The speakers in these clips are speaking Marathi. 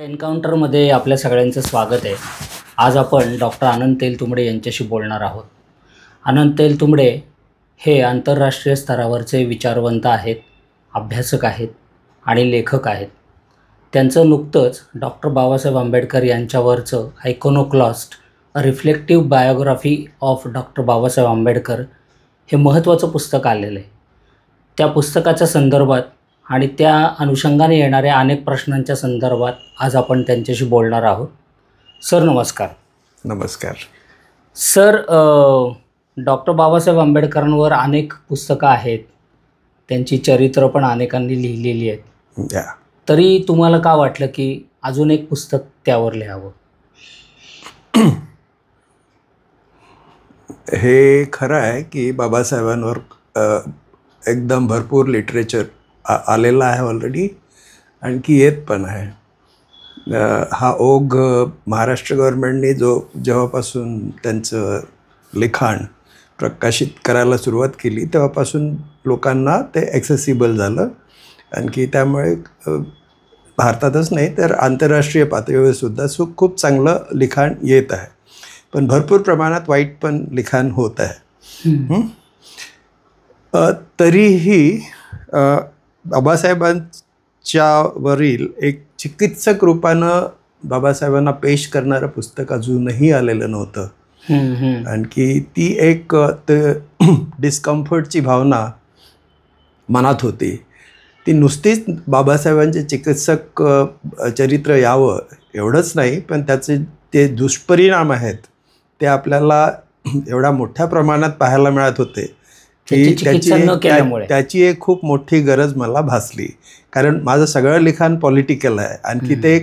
एन्काउंटरमध्ये आपल्या सगळ्यांचं स्वागत आहे. आज आपण डॉक्टर आनंद तेलतुंबडे यांच्याशी बोलणार आहोत. आनंद तेलतुंबडे हे आंतरराष्ट्रीय स्तरावरचे विचारवंत आहेत, अभ्यासक आहेत आणि लेखक आहेत. त्यांचं नुकतंच डॉक्टर बाबासाहेब आंबेडकर यांच्यावरचं iconoclast a reflective biography of doctor Babasaheb Ambedkar हे महत्त्वाचं पुस्तक आलेलं आहे. त्या पुस्तकाच्या संदर्भात आणि त्या अनुषंगाने येणाऱ्या अनेक प्रश्नांच्या संदर्भात आज आपण त्यांच्याशी बोलणार आहोत. सर नमस्कार. नमस्कार सर. डॉक्टर बाबासाहेब आंबेडकरांवर अनेक पुस्तकं आहेत, त्यांची चरित्र पण अनेकांनी लिहिलेली आहेत. तरी तुम्हाला का वाटलं की अजून एक पुस्तक त्यावर लिहावं? हे खरं आहे की बाबासाहेबांवर एकदम भरपूर लिटरेचर आलेला आहे ऑलरेडी, आणखी येत पण आहे. हा ओघ महाराष्ट्र गव्हर्नमेंटने जेव्हापासून त्यांचं लिखाण प्रकाशित करायला सुरुवात केली तेव्हापासून लोकांना ते ॲक्सेसिबल झालं. आणखी त्यामुळे भारतातच नाही तर आंतरराष्ट्रीय पातळीवरसुद्धा खूप चांगलं लिखाण येत आहे. पण भरपूर प्रमाणात वाईट पण लिखाण होत आहे. तरीही बाबासाहेबांच्यावरील एक चिकित्सक रूपानं बाबासाहेबांना पेश करणारं पुस्तक अजूनही आलेलं नव्हतं. आणखी ती एक डिस्कम्फर्टची भावना मनात होती. ती नुसतीच बाबासाहेबांचे चिकित्सक चरित्र यावं एवढंच नाही, पण त्याचे ते दुष्परिणाम आहेत ते आपल्याला एवढ्या मोठ्या प्रमाणात पाहायला मिळत होते की त्याची एक खूप मोठी गरज मला भासली. कारण माझं सगळं लिखाण पॉलिटिकल आहे. आणखी ते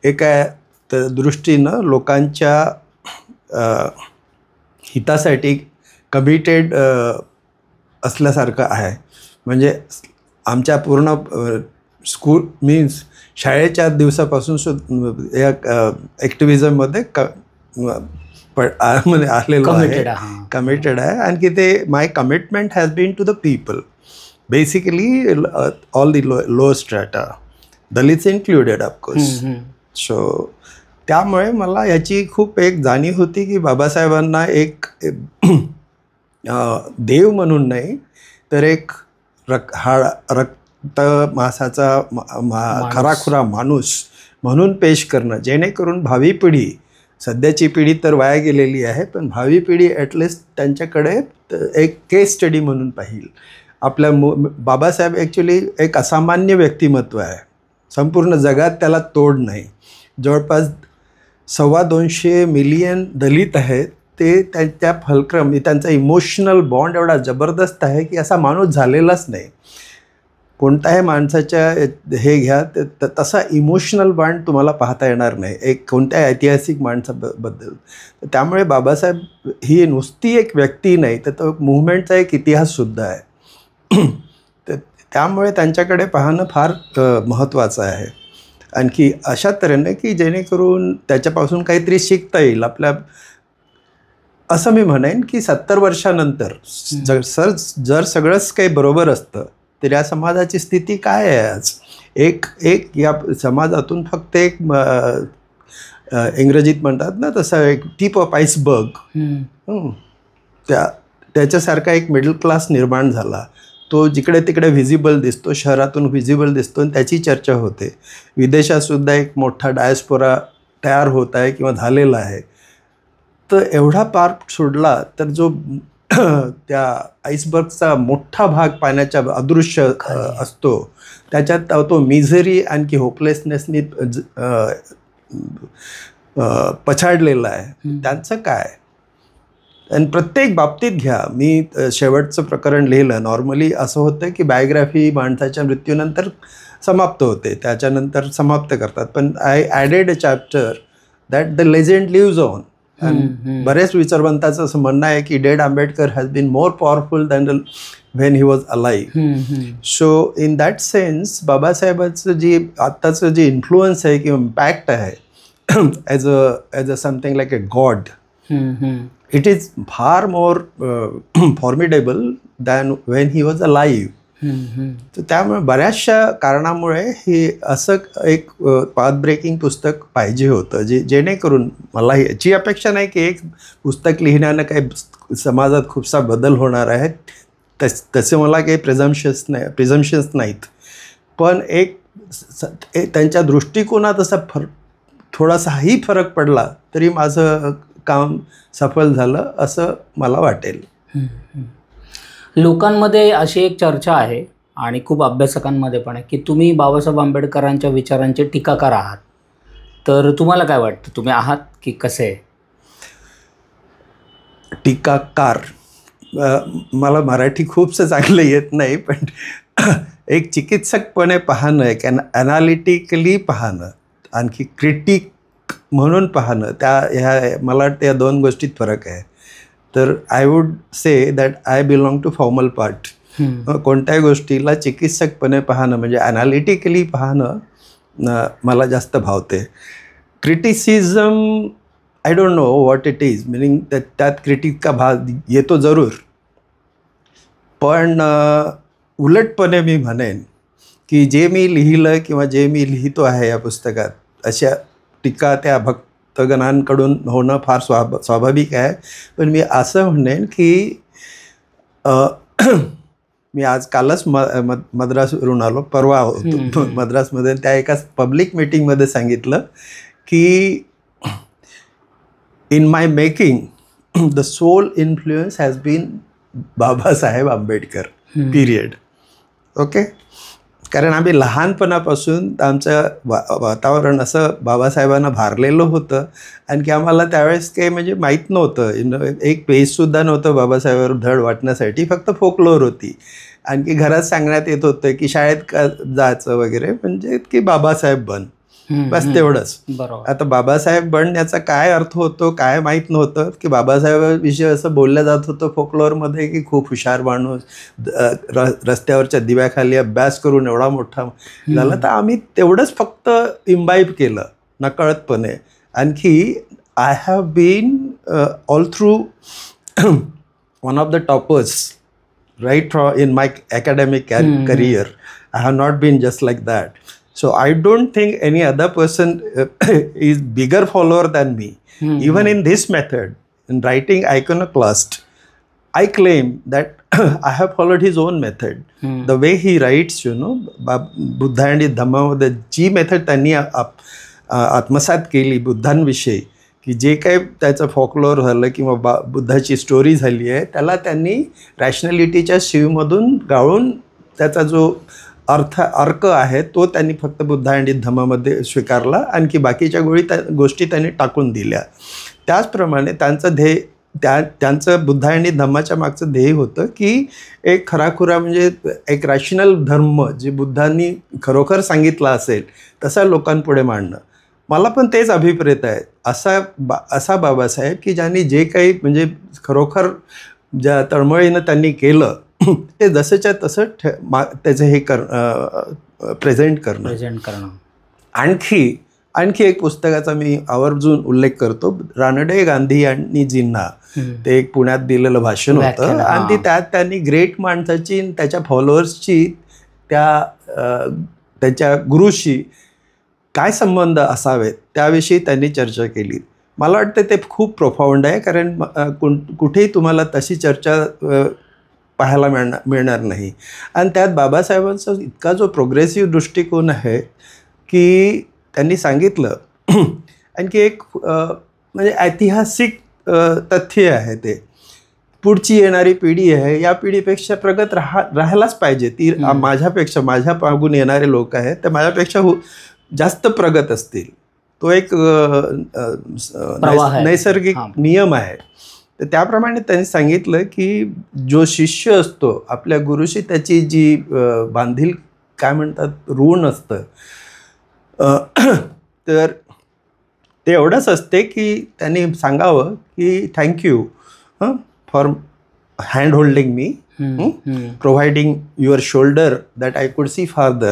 एका दृष्टीनं लोकांच्या हितासाठी कमिटेड असल्यासारखं आहे. म्हणजे आमच्या पूर्ण स्कूल मीन्स शाळेच्या दिवसापासून या ॲक्टिव्हिजममध्ये मध्ये आलेलो आहे, कमिटेड आहे. आणखी ते my commitment has been to the people, basically all the low strata, Dalits included of course. So त्यामुळे मला याची खूप एक जाणीव होती की बाबासाहेबांना एक देव म्हणून नाही तर एक रक्त मांसाचा खराखुरा माणूस म्हणून पेश करणं, जेणेकरून भावी पिढी, सध्याची पिढी तर वाया गेलेली आहे, पण भावी पिढी ॲटलिस्ट त्यांच्याकडे एक केस स्टडी म्हणून पाहिल. आपल्या बाबासाहेब ॲक्च्युली एक असामान्य व्यक्तिमत्व आहे. संपूर्ण जगात त्याला तोड नाही. जवळपास 225 मिलियन दलित आहेत. ते त्यांच्या फलक्रम त्यांचा इमोशनल बॉन्ड एवढा जबरदस्त आहे की असा माणूस झालेलाच नाही. कोणत्याही माणसाच्या हे घ्या तसा इमोशनल बॉन्ड तुम्हाला पाहता येणार नाही एक कोणत्याही ऐतिहासिक माणसाबद्दल. त्यामुळे बाबासाहेब ही नुसती एक व्यक्ती नाही तर तो मूव्हमेंटचा एक इतिहाससुद्धा आहे. त्यामुळे त्यांच्याकडे पाहणं फार महत्त्वाचं आहे. आणखी अशा तऱ्हेने की जेणेकरून त्याच्यापासून काहीतरी शिकता येईल आपल्या. असं मी म्हणेन की 70 वर्षानंतर जर सगळंच काही बरोबर असतं तर या समाजाची स्थिती काय आहे आज? एक या समाजातून फक्त एक इंग्रजीत म्हणतात ना तसं एक टिप ऑफ आईसबर्ग, त्याच्यासारखा एक मिडल क्लास निर्माण झाला. तो जिकडे तिकडे व्हिजिबल दिसतो, शहरातून व्हिजिबल दिसतो आणि त्याची चर्चा होते. विदेशातसुद्धा एक मोठा डायस्पोरा तयार होत आहे किंवा झालेला आहे. तर एवढा पार्ट सोडला तर जो त्या आईसबर्गचा मोठा भाग पाण्याच्या अदृश्य असतो त्याच्यात तो मिझरी आणखी होपलेसनेसनी पछाडलेला आहे. त्यांचं काय? आणि प्रत्येक बाबतीत घ्या. मी शेवटचं प्रकरण लिहिलं. नॉर्मली असं होतं की बायोग्राफी माणसाच्या मृत्यूनंतर समाप्त होते, त्याच्यानंतर समाप्त करतात. पण I added a chapter that the legend lives on. बरेच विचारवंताचं असं म्हणणं आहे की dead Ambedkar has been more powerful than when he was alive. So in that sense बाबासाहेबांचं जी आत्ताचं जे इन्फ्लुअन्स आहे किंवा इम्पॅक्ट आहे as a something like a god, it is far more formidable than when he was alive. तर त्यामुळे बऱ्याचशा कारणामुळे हे असं एक पाथ ब्रेकिंग पुस्तक पाहिजे होतं, जेणेकरून मला याची अपेक्षा नाही की एक पुस्तक लिहिण्यानं काही समाजात खूपसा बदल होणार आहे, तसे मला काही प्रिझम्पशन्स नाहीत. पण एक त्यांच्या दृष्टिकोनात असा थोडासाही फरक पडला तरी माझं काम सफल झालं असं मला वाटेल. लोकांमध्ये अशी एक चर्चा आहे आणि खूप अभ्यासकांमध्ये पण आहे की तुम्ही बाबासाहेब आंबेडकरांच्या विचारांचे टीकाकार आहात. तर तुम्हाला काय वाटतं, तुम्ही आहात की कसे? टीकाकार मला मराठी खूपसं चांगलं येत नाही, पण एक चिकित्सकपणे पाहणं, एक ॲनालिटिकली पाहणं, आणखी क्रिटिक म्हणून पाहणं, ह्या मला वाटतं या दोन गोष्टीत फरक आहे. तर I would say that I belong to formal part. कोणत्याही गोष्टीला चिकित्सकपणे पाहणं म्हणजे ॲनालिटिकली पाहणं मला जास्त भावते. Criticism I don't know what it is, meaning त्यात क्रिटिक का भाग येतो जरूर, पण उलटपणे मी म्हणेन की जे मी लिहिलं किंवा जे मी लिहितो आहे या पुस्तकात, अशा टीका त्या भक्तगणांकडून होणं फार स्वाभाविक आहे. पण मी असं म्हणेन की मी कालच मद्रासवरून आलो, परवा होतो मद्रासमध्ये, त्या एका पब्लिक मीटिंगमध्ये सांगितलं की in my making the sole influence has been Babasaheb Ambedkar, period. Okay, कारण आम्ही लहानपणापासून आमचं वातावरण असं बाबासाहेबांना भारलेलं होतं. आणखी आम्हाला त्यावेळेस काही म्हणजे माहीत नव्हतं, एक पेजसुद्धा नव्हतं बाबासाहेबांवर धड वाटण्यासाठी, फक्त फोकलोर होती. आणखी घरात सांगण्यात येत होतं की शाळेत का जायचं वगैरे, म्हणजे की बाबासाहेब बन, बस तेवढंच. आता बाबासाहेब बन याचा काय अर्थ होतो काय माहीत नव्हतं. की बाबासाहेबांविषयी असं बोललं जात होतं फोकलोअरमध्ये की खूप हुशार माणूस, रस्त्यावरच्या दिव्याखाली अभ्यास करून एवढा मोठा झाला. तर आम्ही तेवढंच फक्त इम्बाईब केलं नकळतपणे. आणखी I have been all through one of the toppers right in my academic career. I have not been just like that. So I don't think any other person is bigger follower than me. Even in this method, in writing Iconoclast, I claim that I have followed his own method. The way he writes, Buddha and Dhamma, जी मेथड त्यांनी आत्मसात केली बुद्धांविषयी, की जे काही त्याचं फॉकलोर झालं किंवा बुद्धाची स्टोरी झाली आहे, त्याला त्यांनी रॅशनॅलिटीच्या शिवमधून गाळून त्याचा जो अर्क आहे तो त्यांनी फक्त बुद्धा आणि धम्मामध्ये स्वीकारला. आणखी बाकीच्या गोष्टी त्यांनी टाकून दिल्या. त्याचप्रमाणे त्यांचं बुद्धा आणि धम्माच्या मागचं ध्येय होतं की एक खराखुरा म्हणजे एक रॅशनल धर्म जे बुद्धांनी खरोखर सांगितला असेल तसा लोकांपुढे मांडणं. मला पण तेच अभिप्रेत आहे, असा बाबासाहेब की ज्यांनी जे काही म्हणजे खरोखर ज्या तळमळीनं त्यांनी केलं ते जसंच्या तसं त्याचं हे प्रेझेंट करणं. आणखी एक पुस्तकाचा मी आवर्जून उल्लेख करतो, रानडे गांधी आणि जिन्ना. ते एक पुण्यात दिलेलं भाषण होतं आणि त्यात त्यांनी ग्रेट माणसाची त्याच्या फॉलोअर्सची त्याच्या गुरुशी काय संबंध असावेत त्याविषयी त्यांनी चर्चा केली. मला वाटतं ते खूप प्रोफाऊंड आहे, कारण कुठेही तुम्हाला तशी चर्चा पाहायला मिळणार नाही. आणि त्यात बाबासाहेबांचा इतका जो प्रोग्रेसिव्ह दृष्टिकोन आहे की त्यांनी सांगितलं. आणखी एक म्हणजे ऐतिहासिक तथ्य आहे, ते पुढची येणारी पिढी आहे या पिढीपेक्षा प्रगत राहायलाच पाहिजे. ती माझ्या मागून येणारे लोक आहेत ते माझ्यापेक्षा जास्त प्रगत असतील. तो एक नैसर्गिक नियम आहे. तर त्याप्रमाणे त्यांनी सांगितलं की जो शिष्य असतो आपल्या गुरुशी त्याची जी बांधील काय म्हणतात ऋण असतं, तर ते एवढंच असते की त्यांनी सांगावं की thank you for hand holding me, providing your shoulder that I could see farther.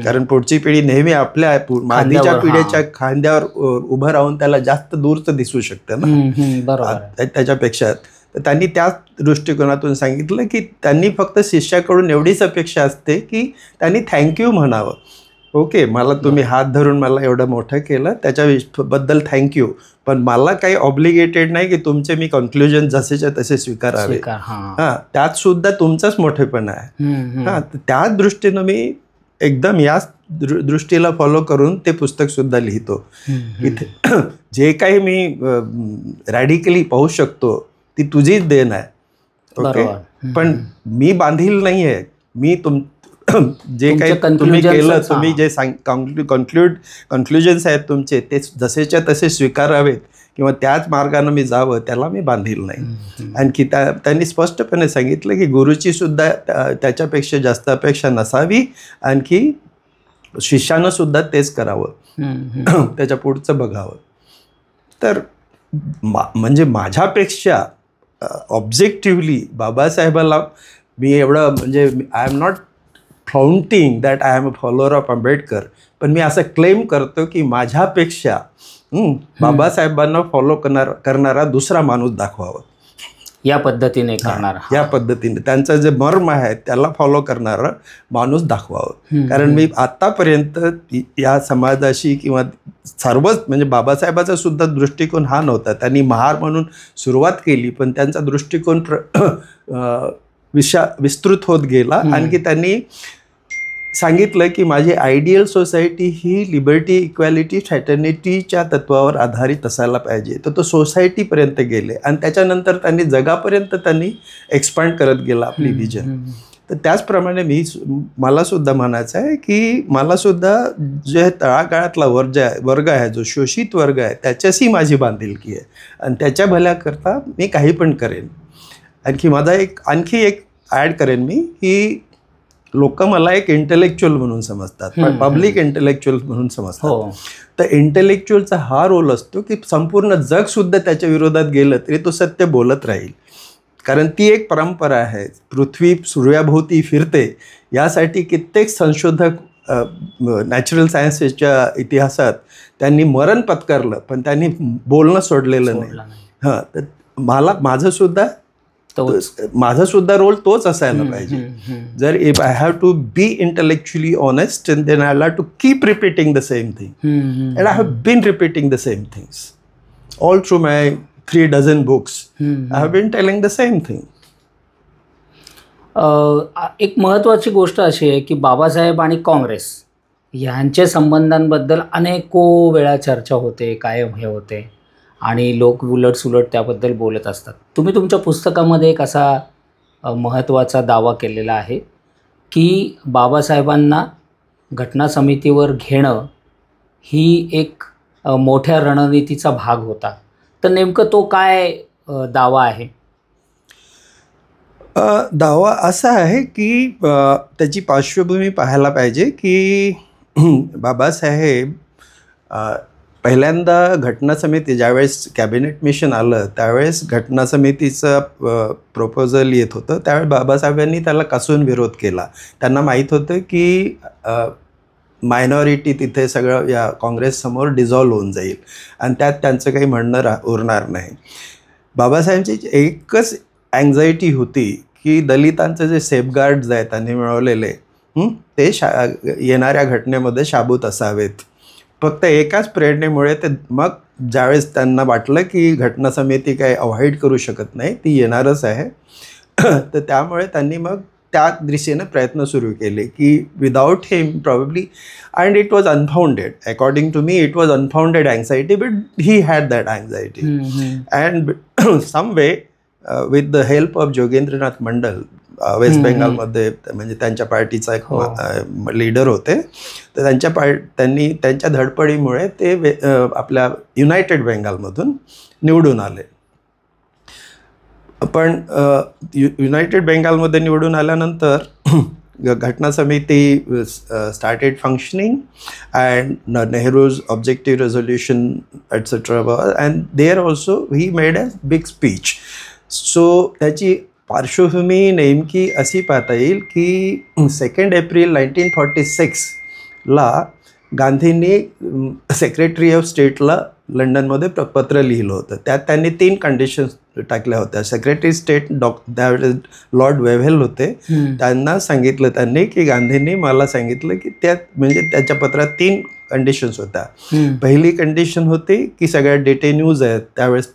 कारण पुढची पिढी नेहमी आपल्या आधीच्या पिढीच्या खांद्यावर उभं राहून त्याला जास्त दूरचं दिसू शकतं ना त्याच्यापेक्षा. तर त्यांनी त्याच दृष्टिकोनातून सांगितलं की त्यांनी फक्त शिष्याकडून एवढीच अपेक्षा असते की त्यांनी थँक्यू म्हणावं. ओके, मला तुम्ही हात धरून मला एवढं मोठं केलं त्याच्याबद्दल थँक्यू, पण मला काही ऑब्लिगेटेड नाही की तुमचे मी कन्क्लुजन जसेच्या तसे स्वीकारावे. हां, त्यात सुद्धा तुमचाच मोठेपणा आहे. हां, त्या दृष्टीनं मी एकदम याच दृष्टीला फॉलो करून ते पुस्तकसुद्धा लिहितो. इथे जे काही मी रॅडिकली पाहू शकतो ती तुझीच देण आहे. ओके, पण मी बांधील नाही आहे. मी जे काही तुम्ही केलं, तुम्ही जे कन्क्लुजन्स आहेत तुमचे ते जसेच्या तसे स्वीकारावेत किंवा त्याच मार्गाने मी जावं त्याला मी बांधील नाही. आणखी त्यांनी स्पष्टपणे सांगितलं की गुरुची सुद्धा त्याच्यापेक्षा जास्त अपेक्षा नसावी, आणखी शिष्यानं सुद्धा तेच करावं, त्याच्या पुढचं बघावं. तर म्हणजे माझ्यापेक्षा ऑब्जेक्टिव्हली बाबासाहेबाला मी एवढं म्हणजे I am not flaunting that I am a follower of Ambedkar, पण मी असं क्लेम करतो की माझ्यापेक्षा बाबासाहेबांना फॉलो करणारा दुसरा माणूस दाखवावा, या पद्धतीने करणारा, या पद्धतीने त्यांचं जे मर्म आहे त्याला फॉलो करणारा माणूस दाखवावं. कारण मी आत्तापर्यंत या समाजाशी किंवा सर्वच म्हणजे बाबासाहेबाचा सुद्धा दृष्टिकोन हा नव्हता. त्यांनी महार म्हणून सुरुवात केली, पण त्यांचा दृष्टिकोन विस्तृत होत गेला. आणखी त्यांनी सांगितलं की माझी आयडियल सोसायटी ही लिबर्टी, इक्वॅलिटी, फ्रॅटर्निटीच्या तत्वावर आधारित असायला पाहिजे. तर तो सोसायटीपर्यंत गेले आणि त्याच्यानंतर त्यांनी जगापर्यंत त्यांनी एक्सपांड करत गेला आपली विजन. तर त्याचप्रमाणे मलासुद्धा म्हणायचं आहे की मलासुद्धा जे तळागाळातला वर्ग आहे, जो शोषित वर्ग आहे, त्याच्याशी माझी बांधिलकी आहे आणि त्याच्या भल्याकरता मी काही पण करेन. आणखी एक ॲड करेन मी की लोक मला एक इंटेलेक्च्युअल म्हणून समजतात, पण पब्लिक इंटेलेक्च्युअल म्हणून समजतात. तर इंटेलेक्च्युअलचा हा रोल असतो की संपूर्ण जगसुद्धा त्याच्या विरोधात गेलं तरी तो सत्य बोलत राहील. कारण ती एक परंपरा आहे. पृथ्वी सूर्याभोवती फिरते यासाठी कित्येक संशोधक नॅचरल सायन्सेसच्या इतिहासात त्यांनी मरण पत्करलं, पण त्यांनी बोलणं सोडलेलं नाही. हां, तर माझा सुद्धा रोल तोच असायला पाहिजे. जर if I have to be intellectually honest then I have to keep repeating the same thing, and I have been repeating the same things all through my 3 dozen books. I have been telling the same thing. एक महत्त्वाची गोष्ट अशी आहे की बाबासाहेब आणि काँग्रेस यांच्या संबंधांबद्दल अनेको वेळा चर्चा होते, कायम हे होते आणि लोक उलटसुलट त्याबद्दल बोलत असतात. तुम्ही तुमच्या पुस्तकामध्ये एक असा महत्त्वाचा दावा केलेला आहे की बाबासाहेबांना घटना समितीवर घेणं ही एक मोठ्या रणनीतीचा भाग होता. तर नेमकं तो काय दावा आहे? दावा असा आहे की त्याची पार्श्वभूमी पाहायला पाहिजे की बाबासाहेब पहिल्यांदा घटना समिती ज्यावेळेस कॅबिनेट मिशन आलं त्यावेळेस घटना समितीचं प्रपोजल येत होतं. त्यावेळेस बाबासाहेबांनी त्याला कसून विरोध केला. त्यांना माहीत होतं की मायनॉरिटी तिथे सगळं या काँग्रेससमोर डिझॉल्व्ह होऊन जाईल आणि त्यात त्यांचं काही म्हणणं उरणार नाही. बाबासाहेबांची एकच अँझायटी होती की दलितांचे जे सेफगार्ड्स आहेत त्यांनी मिळवलेले ते येणाऱ्या घटनेमध्ये शाबूत असावेत. फक्त एकाच प्रेरणेमुळे ते मग ज्यावेळेस त्यांना वाटलं की घटना समिती काही अवॉइड करू शकत नाही, ती येणारच आहे, तर त्यामुळे त्यांनी मग त्या दिशेने प्रयत्न सुरू केले की without him probably, and it was unfounded according to me, it was unfounded anxiety, but he had that anxiety. And some way with the help of Jogendranath Mandal, west बेंगालमध्ये म्हणजे त्यांच्या पार्टीचा एक लीडर होते, तर त्यांनी त्यांच्या धडपडीमुळे ते आपल्या युनायटेड बेंगालमधून निवडून आले. पण युनायटेड बेंगालमध्ये निवडून आल्यानंतर घटना समिती started functioning and Nehru's objective resolution etcetera, and there also he made a big speech. So त्याची पार्श्वभूमी नेमकी अशी पाहता येईल की 2 एप्रिल 1946ला गांधींनी सेक्रेटरी ऑफ स्टेटला लंडनमध्ये पत्र लिहिलं होतं. त्यात त्यांनी 3 कंडिशन्स टाकल्या होत्या. सेक्रेटरी स्टेट लॉर्ड वेव्हेल होते. त्यांना सांगितलं त्यांनी की गांधींनी मला सांगितलं की त्यात म्हणजे त्याच्या पत्रात 3 कंडिशन्स होत्या. पहिली कंडिशन होती की सगळ्या डिटेन्यूज आहेत त्यावेळेस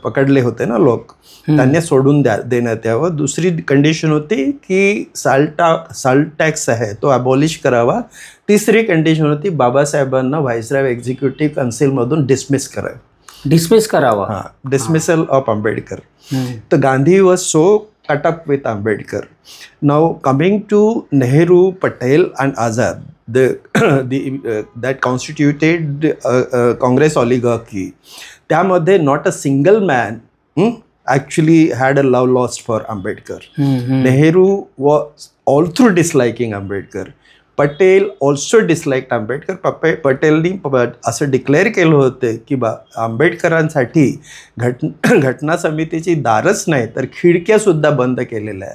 पकडले होते ना लोक, त्यांना सोडून देण्यात यावं. दुसरी कंडिशन होती की साल्ट टॅक्स आहे तो अबॉलिश करावा. तिसरी कंडिशन होती बाबासाहेबांना व्हाईसरॉय एक्झिक्युटिव्ह काउन्सिलमधून डिसमिस करावा. हां, डिसमिसल ऑफ आंबेडकर. तर Gandhi was so cut up with Ambedkar. Now coming to Nehru, Patel and Azad, that constituted Congress oligarchy. त्यामध्ये not a single man actually had a love lost for Ambedkar. Nehru was all through disliking Ambedkar. Patel also disliked Ambedkar. पटेलनी असं डिक्लेअर केलं होतं की आंबेडकरांसाठी घटना समितीची दारच नाही तर खिडक्यासुद्धा बंद केलेल्या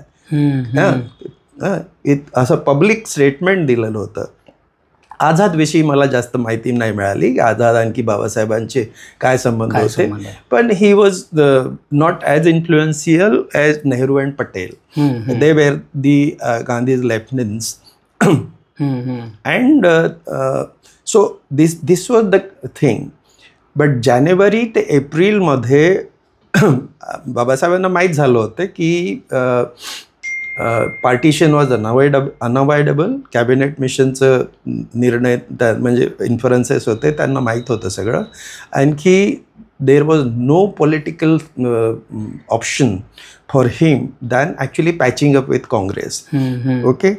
आहेत. असं पब्लिक स्टेटमेंट दिलेलं होतं. आझादविषयी मला जास्त माहिती नाही मिळाली. आझाद आणखी बाबासाहेबांचे काय संबंध होते, पण he was not as influential as Nehru and Patel. They were the Gandhi's lieutenants. And so this was the thing. But जानेवारी ते एप्रिलमध्ये बाबासाहेबांना माहीत झालं होतं की पार्टिशन वॉज अनअवॉइडेबल. कॅबिनेट मिशनचं निर्णय म्हणजे इन्फरन्सेस होते, त्यांना माहीत होतं सगळं. आणखी there was no political option for him than actually patching up with Congress. Okay,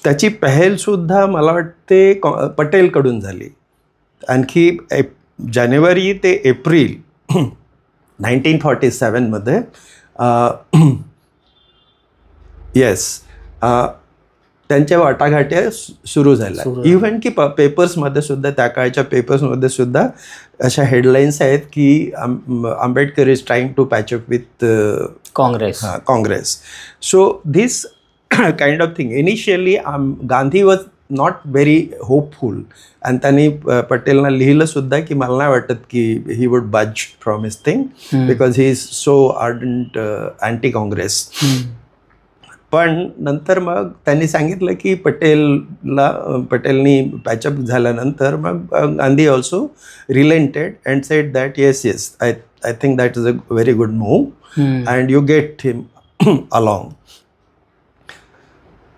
त्याची पहलसुद्धा मला वाटते पटेलकडून झाली. आणखी जानेवारी ते एप्रिल 1947मध्ये त्यांच्या वाटाघाट्या सुरू झाल्या. इव्हन की पेपर्समध्ये सुद्धा, त्या काळच्या पेपर्समध्ये सुद्धा अशा हेडलाईन्स आहेत की Ambedkar is trying to patch up with Congress. So this kind of thing. Initially, Gandhi was not very hopeful. आणि त्यांनी पटेलना लिहिलं सुद्धा की मला नाही वाटत की he would budge from his thing because he is so ardent anti-Congress. पण नंतर मग त्यांनी सांगितलं की पटेलनी पॅचअप झाल्यानंतर मग Gandhi also relented and said that yes I think that is a very good move and you get him along.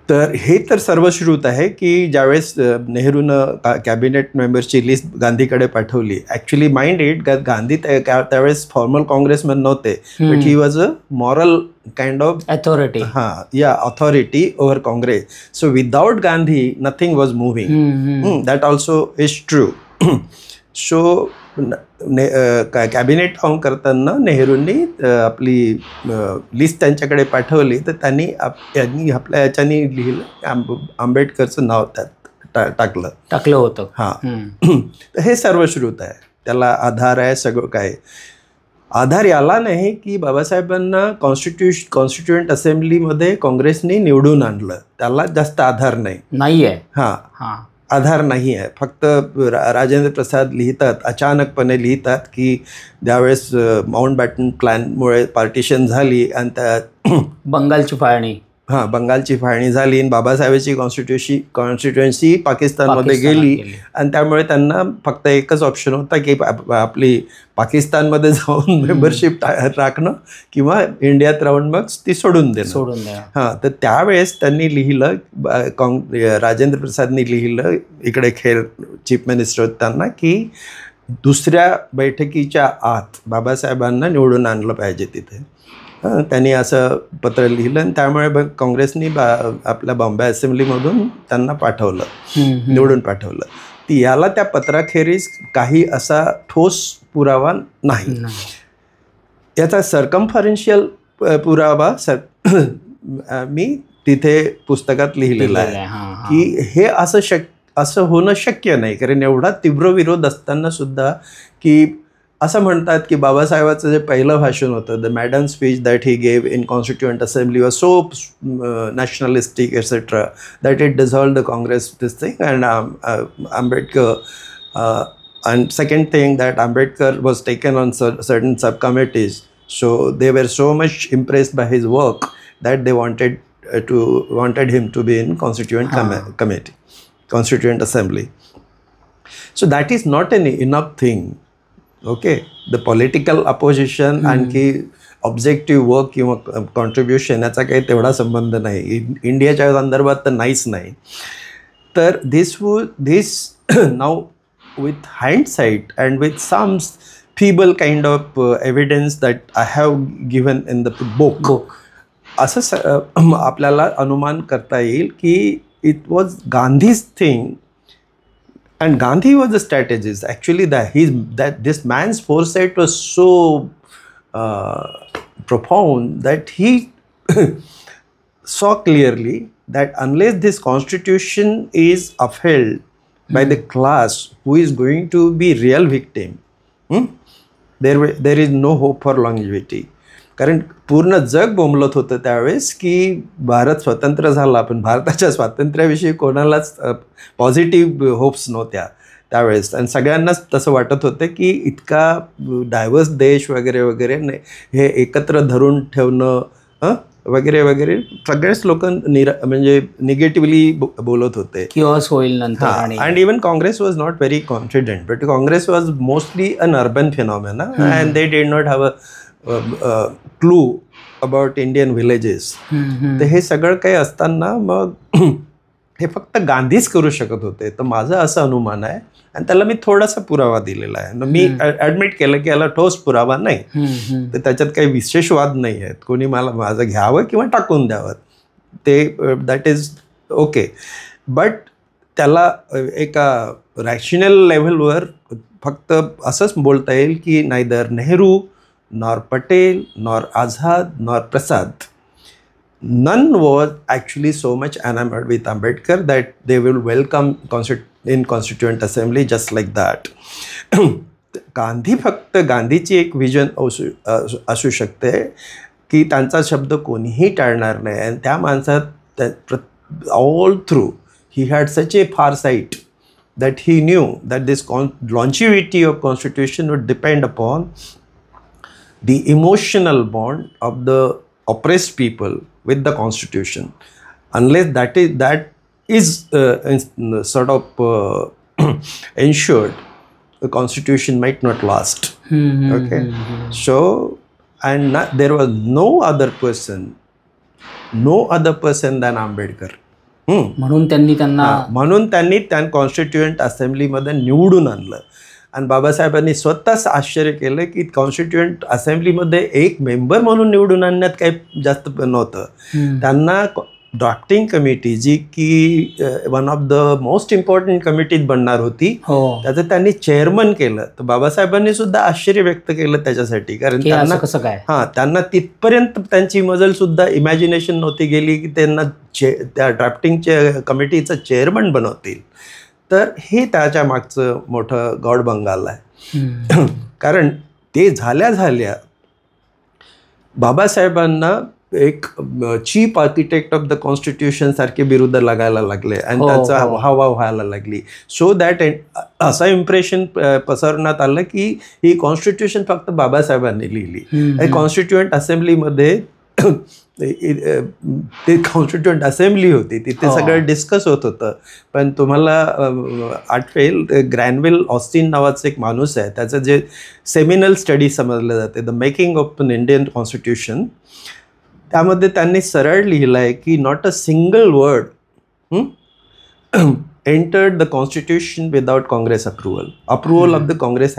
तर हे तर सर्वश्रुत आहे की ज्यावेळेस नेहरूनं कॅबिनेट मेंबर्सची लिस्ट गांधीकडे पाठवली. ॲक्च्युली माइंड इट, गांधी त्यावेळेस फॉर्मल काँग्रेसमॅन नव्हते, but he was a moral kind of authority. Authority over Congress. So without Gandhi nothing was moving. That also is true. So cabinet form करताना नेहरूंनी आपली लिस्ट त्यांच्याकडे पाठवली, तर त्यांनी आपल्या याच्यानी लिहिलं, आंबेडकरचं नाव त्यात टाकलं होतं. हां, हे सर्वश्रुत आहे, त्याला आधार आहे सगळं. काय आधार याला नाही की बाबासाहेबांना कॉन्स्टिट्युएंट असेंब्लीमध्ये काँग्रेसने निवडून आणलं, त्याला जास्त आधार नाही आहे. हां, आधार नाही आहे. फक्त राजेंद्र प्रसाद लिहितात, अचानकपणे लिहितात की त्यावेळेस माउंटबॅटन प्लॅनमुळे पार्टिशन झाली आणि त्या बंगालची फाळणी झाली आणि बाबासाहेबांची कॉन्स्टिट्युएन्सी पाकिस्तानमध्ये गेली आणि त्यामुळे त्यांना फक्त एकच ऑप्शन होता की आपली पाकिस्तानमध्ये जाऊन मेंबरशिप राखणं किंवा इंडियात राहून मग ती सोडून देणं. हां, तर त्यावेळेस त्यांनी लिहिलं, राजेंद्र प्रसादनी लिहिलं, इकडे चीफ मिनिस्टर होते त्यांना, की दुसऱ्या बैठकीच्या आत बाबासाहेबांना निवडून आणलं पाहिजे तिथे. त्यांनी असं पत्र लिहिलं आणि त्यामुळे काँग्रेसनी आपल्या बॉम्बे असेंब्लीमधून त्यांना पाठवलं, निवडून पाठवलं. ती याला त्या पत्राखेरीज काही असा ठोस पुरावा नाही. याचा सर्कम्फरन्शियल पुरावा मी तिथे पुस्तकात लिहिलेला आहे की हे असं होणं शक्य नाही, कारण एवढा तीव्र विरोध असताना सुद्धा की असं म्हणतात की बाबासाहेबाचं जे पहिलं भाषण होतं, the maiden speech that he gave in constituent assembly was so nationalistic et cetera that it dissolve the Congress this thing and Ambedkar. And second thing, that Ambedkar was taken on certain subcommittees, so they were so much impressed by his work that they wanted him to be in constituent committee, constituent assembly. So that is not an enough thing. Okay, the political opposition आणखी ऑब्जेक्टिव्ह वर्क किंवा कॉन्ट्रीब्युशन याचा काही तेवढा संबंध नाही, इंडियाच्या संदर्भात तर नाहीच नाही. तर this now with hindsight and with some feeble kind of evidence that I have given in the book, असं आपल्याला अनुमान करता येईल की it was Gandhi's thing, and Gandhi was the strategist. Actually, that this man's foresight was so profound that he saw clearly that unless this constitution is upheld by the class who is going to be real victim, there is no hope for longevity. कारण पूर्ण जग बोंबलत होतं त्यावेळेस की भारत स्वतंत्र झाला, पण भारताच्या स्वातंत्र्याविषयी कोणालाच पॉझिटिव्ह होप्स नव्हत्या त्यावेळेस. आणि सगळ्यांनाच तसं वाटत होतं की इतका डायव्हर्स देश वगैरे वगैरे हे एकत्र धरून ठेवणं वगैरे वगैरे सगळेच लोक म्हणजे निगेटिव्हली बोलत होते, किओस होईल नंतर. And even Congress was not very confident, but Congress was mostly an urban phenomena and they did not have a clue about Indian villages. तर हे सगळं काही असताना मग हे फक्त गांधीच करू शकत होते. तर माझं असं अनुमान आहे, आणि त्याला मी थोडासा पुरावा दिलेला आहे. मी ॲडमिट केलं की याला ठोस पुरावा नाही, तर त्याच्यात काही विशेष वाद नाही आहेत. कोणी मला माझं घ्यावं किंवा टाकून द्यावं ते दॅट इज ओके. बट त्याला एका रॅशनल लेव्हलवर फक्त असंच बोलता येईल की neither Nehru nor Patel nor Azad nor Prasad, none was actually so much enamored with Ambedkar that they will welcome in constituent assembly just like that. Gandhi फक्त गांधीची एक विजन असू शकते की त्यांचा शब्द कोणीही टाळणार नाही, आणि त्या माणसात all through he had such a farsight that he knew that this longevity of constitution would depend upon the emotional bond of the oppressed people with the constitution. Unless that is sort of ensured, the constitution might not last. Okay, so and there was no other person than Ambedkar. म्हणून त्यांनी कॉन्स्टिट्युएंट असेंब्लीमध्ये निवडून आणलं. आणि बाबासाहेबांनी स्वतःच आश्चर्य केलं की कॉन्स्टिट्युएंट असेंब्लीमध्ये एक मेंबर म्हणून निवडून आणण्यात काही जास्त नव्हतं. त्यांना ड्राफ्टिंग कमिटी, जी की one of the most important committees बनणार होती, त्याचं त्यांनी चेअरमन केलं. तर बाबासाहेबांनी सुद्धा आश्चर्य व्यक्त केलं त्याच्यासाठी, कारण त्यांना तिथपर्यंत त्यांची मजल सुद्धा इमॅजिनेशन नव्हती गेली की त्यांना त्या ड्राफ्टिंगच्या कमिटीचं चेअरमन बनवतील. तर हे त्याच्या मागचं मोठं गॉड बंगाल आहे. कारण ते झाल्या बाबासाहेबांना एक chief architect of the constitution सारखे बिरुद लागायला लागले, आणि त्याचा हवा व्हायला लागली. सो दॅट असं इम्प्रेशन पसरण्यात आलं की ही कॉन्स्टिट्यूशन फक्त बाबासाहेबांनी लिहिली. कॉन्स्टिट्युएंट असेंब्लीमध्ये ते कॉन्स्टिट्युएंट असेंब्ली होती, तिथे सगळं डिस्कस होत होतं. पण तुम्हाला आठवेल, ग्रॅनविल ऑस्टिन नावाचं एक माणूस आहे, त्याचं जे सेमिनल स्टडी समजलं जाते, the making of an Indian constitution, त्यामध्ये त्यांनी सरळ लिहिलं आहे की not a single word entered the constitution without Congress approval of the Congress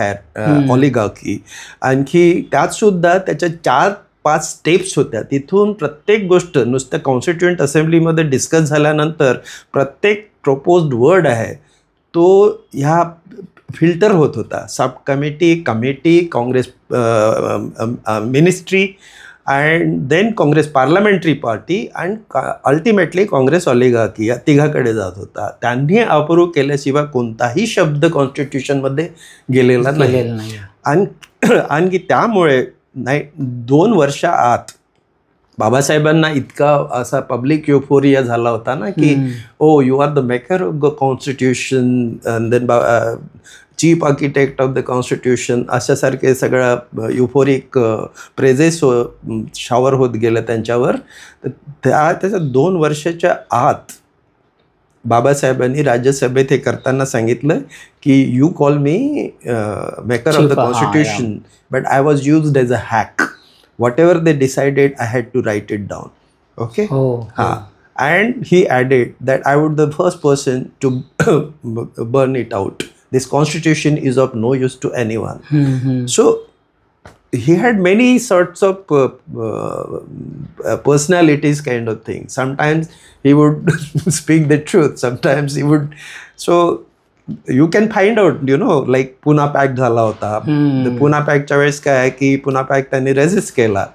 oligarchy. आणखी त्यात सुद्धा त्याच्या 4-5 स्टेप्स होत्या. तिथून प्रत्येक गोष्ट नुसत्या कॉन्स्टिट्युएंट असेंब्लीमध्ये डिस्कस झाल्यानंतर प्रत्येक प्रपोज्ड वर्ड आहे तो ह्या फिल्टर होत होता. Sub committee, Congress ministry, and then Congress parliamentary party, and ultimately Congress oligarchy, या तिघाकडे जात होता. त्यांनी अप्रूव्ह केल्याशिवाय कोणताही शब्द कॉन्स्टिट्यूशनमध्ये गेलेला नाही. आणि आणखी त्यामुळे 2 वर्षाआत बाबासाहेबांना इतका असा पब्लिक युफोरिया झाला होता ना की oh you are the maker of the constitution, then chief architect of the constitution, अशासारखे सगळं युफोरिक प्रेझेस शॉवर होत गेलं त्यांच्यावर. त्याच्या 2 वर्षाच्या आत बाबासाहेबांनी राज्यसभेत हे करताना सांगितलं की you call me maker of the constitution but I was used as a hack. Whatever they decided, I had to write it down. Okay? And he added that I would the first person to burn it out. This constitution is of no use to anyone. So he had many sorts of personalities kind of thing. Sometimes he would speak the truth. Sometimes he would. So you can find out like Poona pact झाला होता. पुना पॅकच्या वेळेस काय आहे की पुना पॅक त्यांनी रेजिस्ट केला.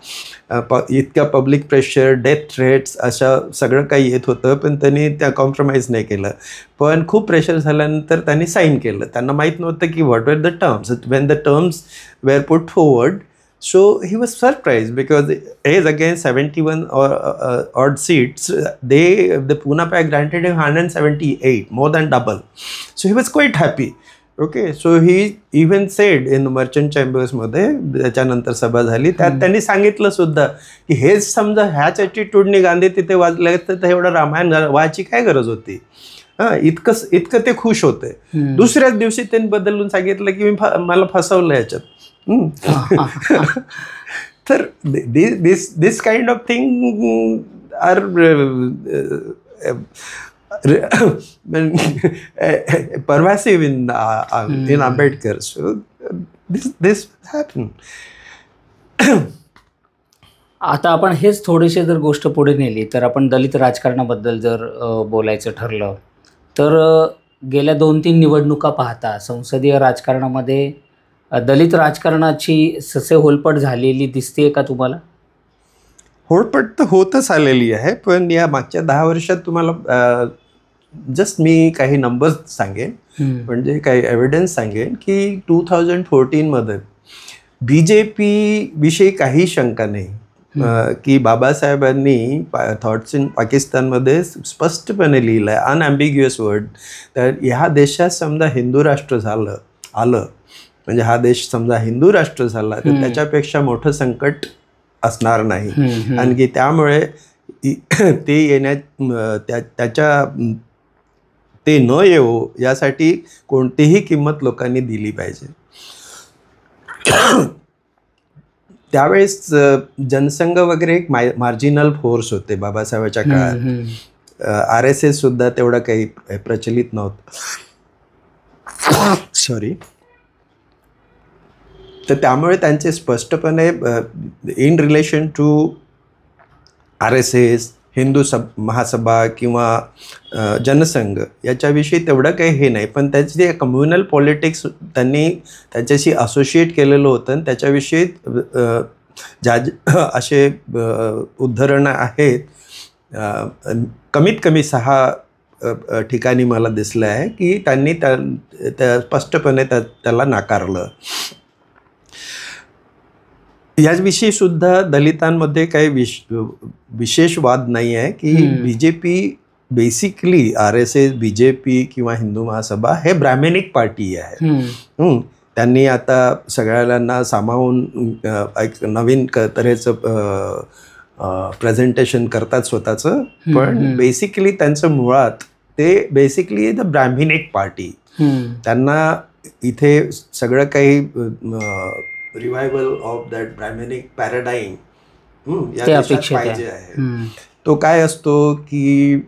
इतक्या पब्लिक प्रेशर, डेथ थ्रेट्स अशा सगळं काही येत होतं, पण त्यांनी त्या कॉम्प्रोमाइज नाही केलं. पण खूप प्रेशर झाल्यानंतर त्यांनी साईन केलं. त्यांना माहीत नव्हतं की what were the terms. When the terms were put forward, so he was surprised because as against 71 or odd seats, the Pune Pact granted him 178, more than double. So he was quite happy. Okay, so he even said in the merchant chambers मध्ये त्याच्यानंतर सभा झाली त्यात त्यांनी सांगितलं सुद्धा की हेच समजा ह्याच ॲटिट्यूडने गांधी तिथे वाजले तर एवढं रामायण व्हायची काय गरज होती. इतकं ते खुश होते. दुसऱ्याच दिवशी त्यांनी बदलून सांगितलं की मला फसवलं ह्याच्यात. तर this kind of thing are pervasive in Ambedkar. So this happened. आता आपण हेच थोडीशी जर गोष्ट पुढे नेली तर आपण दलित राजकारणाबद्दल जर बोलायचं ठरलं तर गेल्या 2-3 निवडणुका पाहता संसदीय राजकारणामध्ये दलित राजकारणाची ससे होलपट झालेली दिसते का तुम्हाला? होलपट तर होतच आलेली आहे, पण या मागच्या 10 वर्षात तुम्हाला जस्ट मी काही नंबर्स सांगेन, म्हणजे काही एव्हिडन्स सांगेन की 2014 BJP विषयी काही शंका नाही की बाबासाहेबांनी थॉट्स इन पाकिस्तानमध्ये स्पष्टपणे लिहिलं आहे, अनॲम्बिग्युअस वर्ड. तर ह्या देशात समजा हिंदू राष्ट्र आलं म्हणजे हा देश समजा हिंदू राष्ट्र झाला तर त्याच्यापेक्षा मोठं संकट असणार नाही. आणखी त्यामुळे ते ते न येवो यासाठी कोणतीही किंमत लोकांनी दिली पाहिजे. त्यावेळेस जनसंघ वगैरे एक मार्जिनल फोर्स होते बाबासाहेबांच्या काळात. RSS सुद्धा तेवढं काही प्रचलित नव्हतं. सॉरी. तर त्यामुळे त्यांचे स्पष्टपणे in relation to RSS, Hindu Mahasabha किंवा जनसंघ याच्याविषयी तेवढं काही हे नाही, पण त्याचे कम्युनल पॉलिटिक्स त्यांनी त्याच्याशी असोसिएट केलेलं होतं आणि त्याच्याविषयी असे उद्धरणं आहेत. कमीत कमी 6 ठिकाणी मला दिसलं आहे की त्यांनी त्या स्पष्टपणे त्याला नाकारलं. याविषयी सुद्धा दलितांमध्ये काही विशेष वाद नाही आहे की BJP बेसिकली RSS, BJP किंवा हिंदू महासभा हे ब्राह्मणिक पार्टी आहे. त्यांनी आता सगळ्यांना सामावून एक नवीन तऱ्हेचं प्रेझेंटेशन करतात स्वतःचं, पण बेसिकली त्यांचं मुळात ते बेसिकली द ब्राह्मणिक पार्टी. त्यांना इथे सगळं काही revival of that Brahmanic paradigm या देशात पाहिजे आहे. तो काय असतो की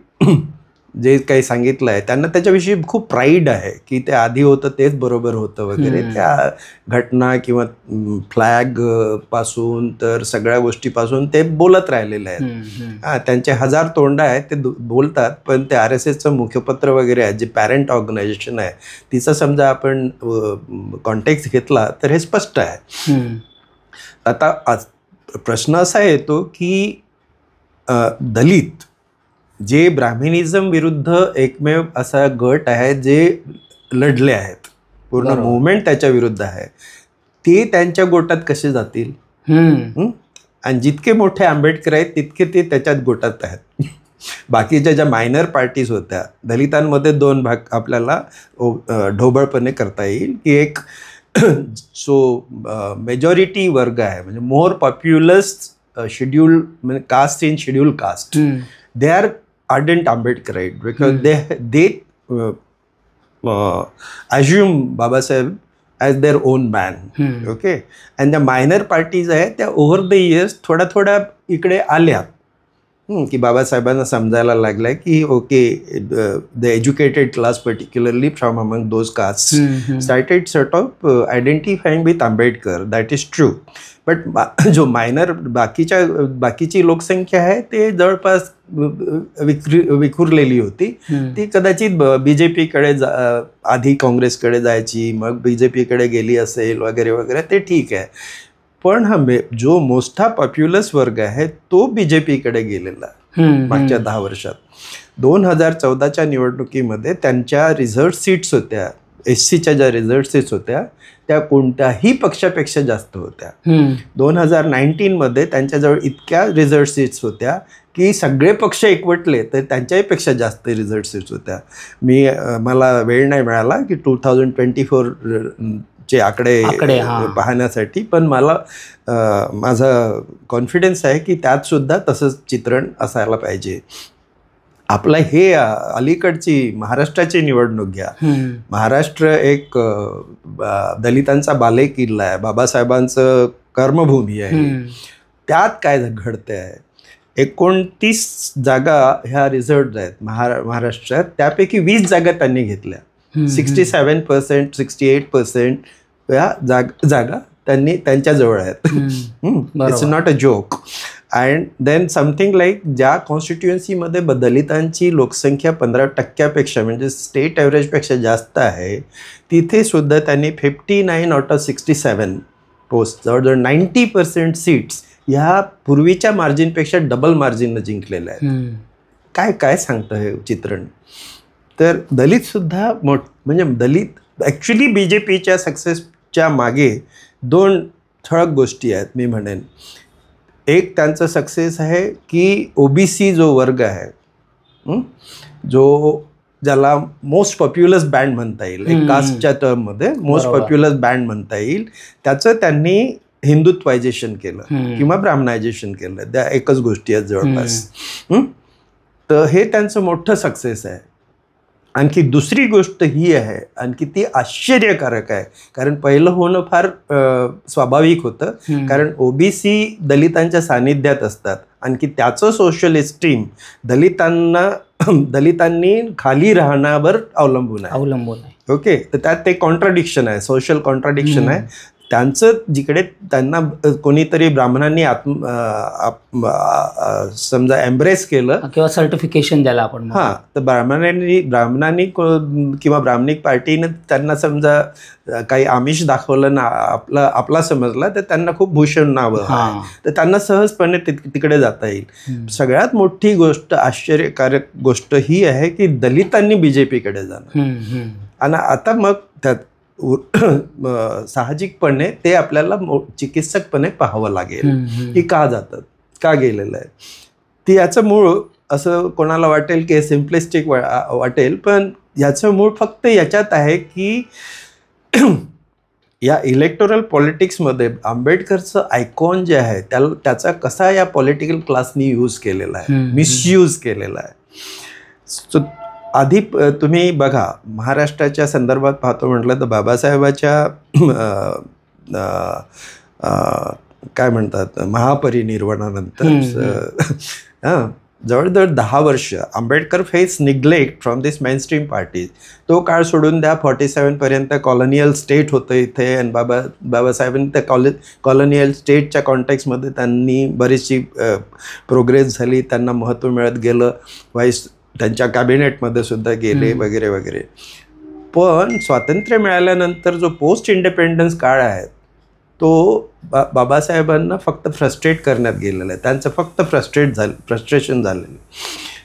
जे काही सांगितलं आहे त्यांना त्याच्याविषयी खूप प्राईड आहे की ते आधी होतं तेच बरोबर होतं वगैरे. त्या घटना किंवा फ्लॅग पासून तर सगळ्या गोष्टीपासून ते बोलत राहिलेले आहेत. त्यांचे 1000 तोंड आहेत, ते बोलतात, पण ते RSSचं मुखपत्र वगैरे आहे जे पॅरेंट ऑर्गनायझेशन आहे तिचा समजा आपण कॉन्टेक्स्ट घेतला तर हे स्पष्ट आहे. आता प्रश्न असा येतो की दलित जे ब्राह्मणिझम विरुद्ध एकमेव असा गट आहे जे लढले आहेत, पूर्ण मुवमेंट त्याच्या विरुद्ध आहे, ते त्यांच्या गोटात कसे जातील? आणि जितके मोठे आंबेडकर आहेत तितके ते त्याच्यात गोटात आहेत. बाकीच्या ज्या मायनर पार्टीज होत्या, दलितांमध्ये 2 भाग आपल्याला ढोबळपणे करता येईल की एक जो मेजॉरिटी वर्ग आहे, म्हणजे मोर पॉप्युलस शेड्यूल म्हणजे caste in scheduled caste, they are ardent Ambedkarite because they assume Babasaheb as their own man. Okay, and the minor parties आहेत त्या over the years थोड्या इकडे आल्या की बाबासाहेबांना समजायला लागलं की okay the educated class particularly from among those caste started sort of identifying with Ambedkar. That is true. But जो मायनर बाकीची लोकसंख्या आहे ते जवळपास विखुरलेली होती. ती कदाचित BJPकडे आधी काँग्रेसकडे जायची, मग BJPकडे गेली असेल वगैरे वगैरे, ते ठीक आहे. पण हा जो मोठा पॉप्युलस वर्ग आहे तो BJPकडे गेलेला मागच्या 10 वर्षात. 2014च्या निवडणुकीमध्ये त्यांच्या रिझर्व्ड सीट्स होत्या, SCच्या ज्या रिझर्व्ड सीट्स होत्या त्या कोणत्याही पक्षापेक्षा जास्त होत्या. 2019मध्ये त्यांच्याजवळ इतक्या रिझर्व्ड सीट्स होत्या की सगळे पक्ष एकवटले तर त्यांच्याहीपेक्षा जास्त रिझर्व्ड सीट्स होत्या. मला वेळ नाही मिळाला की 2024 चे आकडे पाहण्यासाठी, पण मला माझा कॉन्फिडन्स आहे की त्यात सुद्धा तसंच चित्रण असायला पाहिजे. आपलं हे अलीकडची महाराष्ट्राची निवडणूक घ्या. महाराष्ट्र एक दलितांचा बालेकिल्ला आहे, बाबासाहेबांचं कर्मभूमी आहे. त्यात काय घडतंय आहे, 29 जागा ह्या रिझर्व्ड आहेत महाराष्ट्रात, त्यापैकी 20 जागा त्यांनी घेतल्या. 67%, 68% या जागा त्यांनी त्यांच्याजवळ आहेत. It's not a joke. And then something like ज्या कॉन्स्टिट्युएन्सीमध्ये दलितांची लोकसंख्या 15% म्हणजे स्टेट ॲव्हरेजपेक्षा जास्त आहे, तिथे सुद्धा त्यांनी 59 आउट ऑफ 67 पोस्ट, जवळजवळ 90% सीट्स ह्या पूर्वीच्या मार्जिनपेक्षा डबल मार्जिननं जिंकलेल्या आहेत. काय सांगतं हे चित्रण? तर दलितसुद्धा म्हणजे दलित ॲक्च्युली BJPच्या सक्सेसच्या मागे 2 ठळक गोष्टी आहेत मी म्हणेन. एक त्यांचं सक्सेस आहे की OBC जो वर्ग आहे, जो ज्याला मोस्ट पॉप्युलस बँड म्हणता येईल, एक कास्टच्या टर्ममध्ये मोस्ट पॉप्युलस बँड म्हणता येईल, त्याचं त्यांनी हिंदुत्वायझेशन केलं किंवा ब्राह्मणायझेशन केलं. त्या एकच गोष्टी आहेत जवळपास. तर हे त्यांचं मोठं सक्सेस आहे. आणखी दुसरी गोष्ट ही आहे, आणखी ती आश्चर्यकारक आहे, कारण पहिलं होणं फार स्वाभाविक होतं, कारण OBC दलितांच्या सानिध्यात असतात. आणखी त्याचं सोशल इस्टीम दलितांनी खाली राहण्यावर अवलंबून आहे. ओके, तर त्यात ते कॉन्ट्राडिक्शन आहे, सोशल कॉन्ट्राडिक्शन आहे. त्यांचं जिकडे त्यांना कोणीतरी ब्राह्मणांनी समजा एम्ब्रेस केलं किंवा सर्टिफिकेशन द्यायला आपण, तर ब्राह्मणांनी किंवा ब्राह्मणिक पार्टीने त्यांना समजा काही आमिष दाखवलं ना, आपला समजला, तर त्यांना खूप भूषण नावं, तर त्यांना सहजपणे तिकडे जाता येईल. सगळ्यात मोठी गोष्ट, आश्चर्यकारक गोष्ट ही आहे की दलितांनी BJPकडे जाणं. आणि आता मग त्यात साहजिकपणे ते आपल्याला चिकित्सकपणे पाहावं लागेल की का जातात, का गेलेलं आहे. ती याचं मूळ असं कोणाला वाटेल की सिम्प्लिस्टिक वाटेल, पण याचं मूळ फक्त याच्यात आहे की या इलेक्टोरल पॉलिटिक्समध्ये आंबेडकरचं आयकॉन जे आहे त्याचा कसा या पॉलिटिकल क्लासनी यूज केलेला आहे, मिसयूज केलेला आहे. सो आधी तुम्ही बघा, महाराष्ट्राच्या संदर्भात पाहतो म्हटलं तर बाबासाहेबाच्या काय म्हणतात महापरिनिर्वाणानंतर जवळजवळ 10 वर्ष Ambedkar face neglect from this mainstream parties. तो काळ सोडून द्या, 47पर्यंत कॉलोनियल स्टेट होतं इथे, आणि बाबासाहेबांनी त्या कॉलोनियल स्टेटच्या कॉन्टेक्समध्ये त्यांनी बरीचशी प्रोग्रेस झाली, त्यांना महत्त्व मिळत गेलं, त्यांच्या कॅबिनेटमध्ये सुद्धा गेले वगैरे वगैरे. पण स्वातंत्र्य मिळाल्यानंतर जो पोस्ट इंडिपेंडन्स काळ आहे तो बाबासाहेबांना फक्त फ्रस्ट्रेट करण्यात गेलेला आहे. त्यांचं फक्त फ्रस्ट्रेशन झालेलं.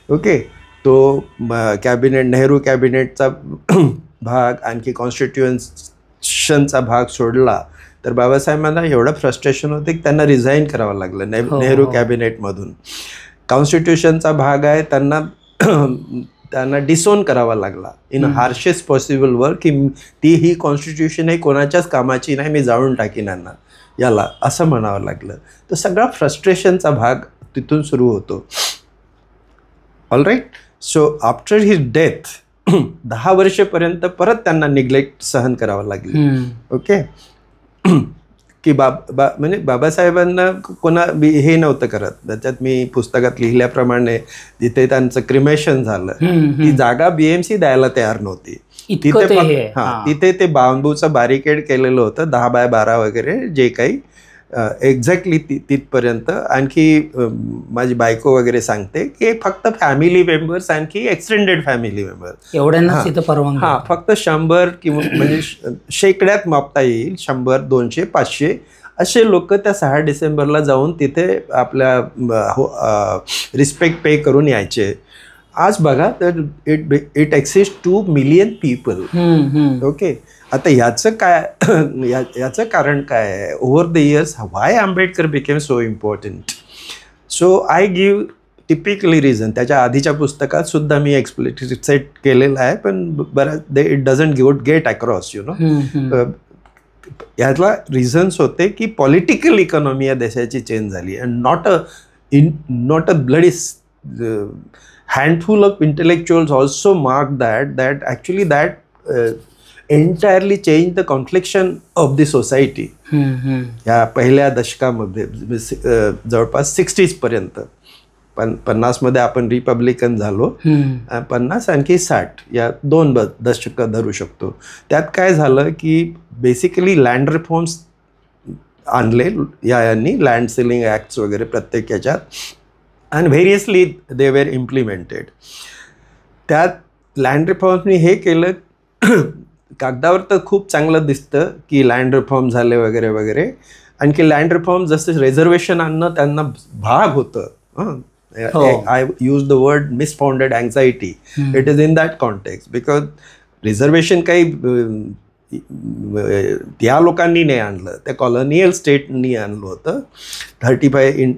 ओके, तो नेहरू कॅबिनेटचा भाग, आणखी कॉन्स्टिट्युएन्शनचा भाग सोडला तर बाबासाहेबांना एवढं फ्रस्ट्रेशन होतं की त्यांना रिझाईन करावं लागलं नेहरू कॅबिनेटमधून. कॉन्स्टिट्यूशनचा भाग आहे, त्यांना डिसोन करावा लागला इन हार्शेस्ट पॉसिबल वर, की ही कॉन्स्टिट्यूशन हे कोणाच्याच कामाची नाही, मी जाळून टाकीन याला असं म्हणावं लागलं. तर सगळा फ्रस्ट्रेशनचा भाग तिथून सुरू होतो. All right. So after his death 10 वर्षेपर्यंत परत त्यांना निग्लेक्ट सहन करावं लागली. ओके. की म्हणजे बाबासाहेबांना कोणा हे नव्हतं करत. त्याच्यात मी पुस्तकात लिहिल्याप्रमाणे जिथे त्यांचं क्रिमेशन झालं ती जागा BMC द्यायला तयार नव्हती. तिथे ते बांबूचं बॅरिकेड केलेलं होतं 10 बाय 12 वगैरे, जे काही एक्झॅक्टली तिथपर्यंत. आणखी माझी बायको वगैरे सांगते की फक्त फॅमिली मेंबर्स, आणखी एक्सटेंडेड फॅमिली मेंबर्स एवढ्यांना तिथं परवानगी. फक्त 100 किंवा म्हणजे शेकड्यात मापता येईल, 100, 200, 500 असे लोक त्या 6 डिसेंबरला जाऊन तिथे आपल्या रिस्पेक्ट पे करून यायचे. आज बघा तर it exist 2 million people. Okay. आता याचं कारण काय आहे? Over the years why Ambedkar became so important. So I give typically reason. त्याच्या आधीच्या पुस्तकात सुद्धा मी एक्सप्लिसिट केलेलं आहे, पण बऱ्याच it doesn't get across you know. यातला रिझन्स होते की पॉलिटिकल इकॉनॉमी या देशाची चेंज झाली, and not a bloody handful of intellectuals also marked that actually entirely changed the complexion of the society. या पहिल्या दशकामध्ये जवळपास 60s पर्यंत. 50 मध्ये आपण रिपब्लिकन झालो, 50 आणखी 60 या 2 दशकं धरू शकतो. त्यात काय झालं की बेसिकली लँड रिफॉर्म्स आणले यांनी, लँड सेलिंग ॲक्ट्स वगैरे प्रत्येक याच्यात, and variously they were implemented. त्यात लँड रिफॉर्म्सनी हे केलं, कागदावर तर खूप चांगलं दिसतं की लँड रिफॉर्म झाले वगैरे वगैरे, आणखी लँड रिफॉर्म जसं रिझर्वेशन आणणं त्यांना भाग होतं. I use the word misfounded anxiety. It is in that context, because reservation काही त्या लोकांनी नाही आणलं, त्या कॉलोनियल स्टेटनी आणलं होतं. 35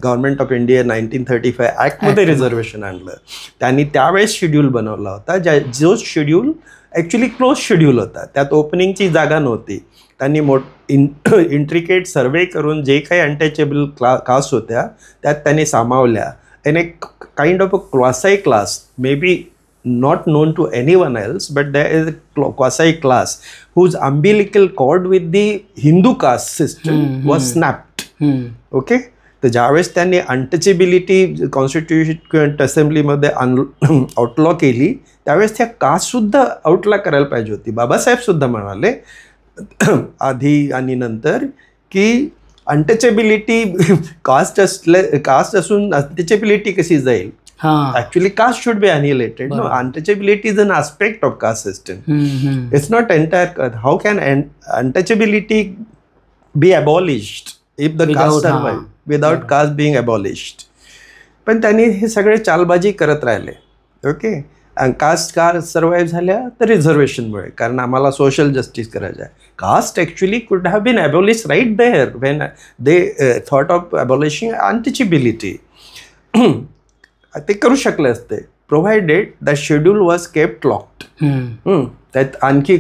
गव्हर्नमेंट ऑफ इंडिया 1935 ॲक्टमध्ये रिझर्वेशन आणलं. त्यांनी त्यावेळेस शेड्यूल बनवला होता, जो शेड्यूल ॲक्च्युली क्लोज शेड्यूल होता, त्यात ओपनिंगची जागा नव्हती. त्यांनी इंट्रिकेट सर्वे करून जे काही अनटचेबल कास्ट होत्या त्यात त्यांनी सामावल्या. आणि एक kind of a quasi class, may be not known to anyone else, but there is a quasi class whose umbilical cord with the Hindu caste system was snapped. Okay. तर ज्यावेळेस त्यांनी अनटचेबिलिटी कॉन्स्टिट्यूशन असेंब्लीमध्ये आउटलॉ केली, त्यावेळेस त्या कास्ट सुद्धा आउटलॉ करायला पाहिजे होती. बाबासाहेब सुद्धा म्हणाले आधी आणि नंतर की अनटचेबिलिटी कास्ट असून अनटचेबिलिटी कशी जाईल. Actually, caste should be annihilated. No, untouchability is an aspect of caste system. It's not entire. How can untouchability be abolished if the caste survive without caste being abolished? पण त्यांनी हे सगळे चालबाजी करत राहिले. ओके. कास्ट का सर्वाईव्ह झाल्या तर रिझर्वेशनमुळे, कारण आम्हाला सोशल जस्टिस करायचं आहे. Caste actually could have been abolish right there when they thought of abolishing untouchability. ते करू शकले असते, provided the schedule was kept locked. त्यात आणखी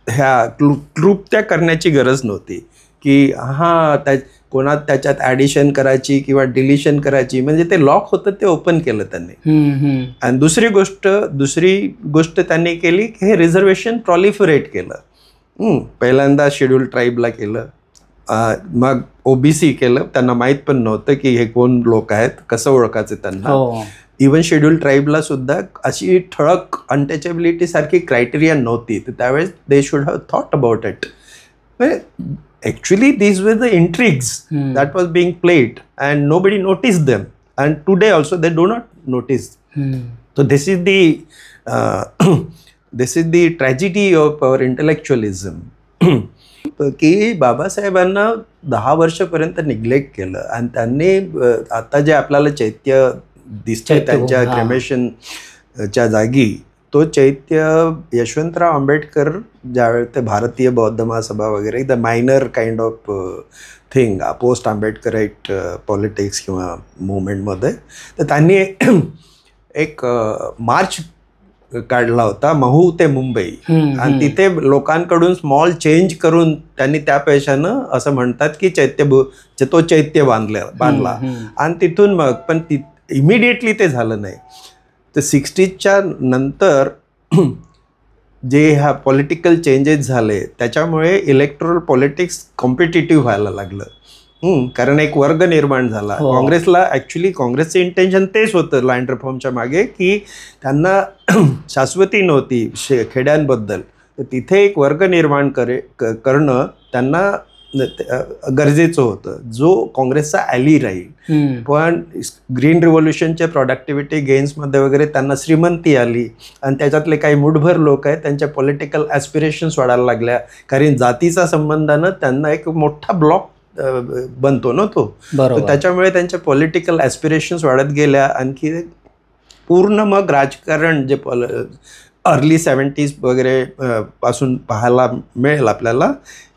ह्या क्लृप्त्या करण्याची गरज नव्हती की कोणा त्याच्यात ॲडिशन करायची किंवा डिलिशन करायची, म्हणजे ते लॉक होतं ते ओपन केलं त्यांनी. आणि दुसरी गोष्ट त्यांनी केली की हे रिझर्वेशन प्रॉलिफरेट केलं. पहिल्यांदा शेड्यूल ट्राईबला केलं, मग OBC केलं. त्यांना माहीत पण नव्हतं की हे कोण लोक आहेत, कसं ओळखायचं त्यांना. इवन शेड्यूल ट्राईबला सुद्धा अशी ठळक अनटचेबिलिटी सारखी क्रायटेरिया नव्हती, तर त्यावेळेस they should have thought about it. Actually these were the intrigues that was being played and nobody notice them, and today also they do not notice. So this is the tragedy of our intellectualism, की बाबासाहेबांना 10 वर्षापर्यंत निग्लेक्ट केलं. आणि त्यांनी आता जे आपल्याला चैत्य दिसतंय त्यांच्या क्रेमेशनच्या जागी, तो चैत्य यशवंतराव आंबेडकर ज्यावेळेस ते भारतीय बौद्ध महासभा वगैरे the minor kind of thing post Ambedkarite politics किंवा मुवमेंटमध्ये, तर त्यांनी एक मार्च काढला होता महू ते मुंबई, आणि तिथे लोकांकडून स्मॉल चेंज करून त्यांनी त्या पैशानं असं म्हणतात की तो चैत्य बांधला आणि तिथून मग पण इमिडिएटली ते झालं नाही. तर 60च्या नंतर जे ह्या पॉलिटिकल चेंजेस झाले त्याच्यामुळे इलेक्टोरल पॉलिटिक्स कॉम्पिटिटिव्ह व्हायला लागलं. कारण एक वर्ग निर्माण झाला. काँग्रेसला ॲक्च्युली काँग्रेसचं इंटेन्शन तेच होतं लँड रिफॉर्मच्या मागे, की त्यांना शाश्वती नव्हती खेड्यांबद्दल, तर तिथे एक वर्ग निर्माण करणं त्यांना गरजेचं होतं जो काँग्रेसचा ॲली राहील. पण ग्रीन रिव्होल्युशनच्या प्रोडक्टिव्हिटी गेन्समध्ये वगैरे त्यांना श्रीमंती आली आणि त्याच्यातले काही मुठभर लोक आहेत त्यांच्या पॉलिटिकल ॲस्पिरेशन्स वाढायला लागल्या, कारण जातीचा संबंधानं त्यांना एक मोठा ब्लॉक बनतो ना तो, त्याच्यामुळे त्यांच्या पॉलिटिकल ॲस्पिरेशन्स वाढत गेल्या. आणखी पूर्ण मग राजकारण जे अर्ली 70s वगैरे पासून पाहायला मिळेल आपल्याला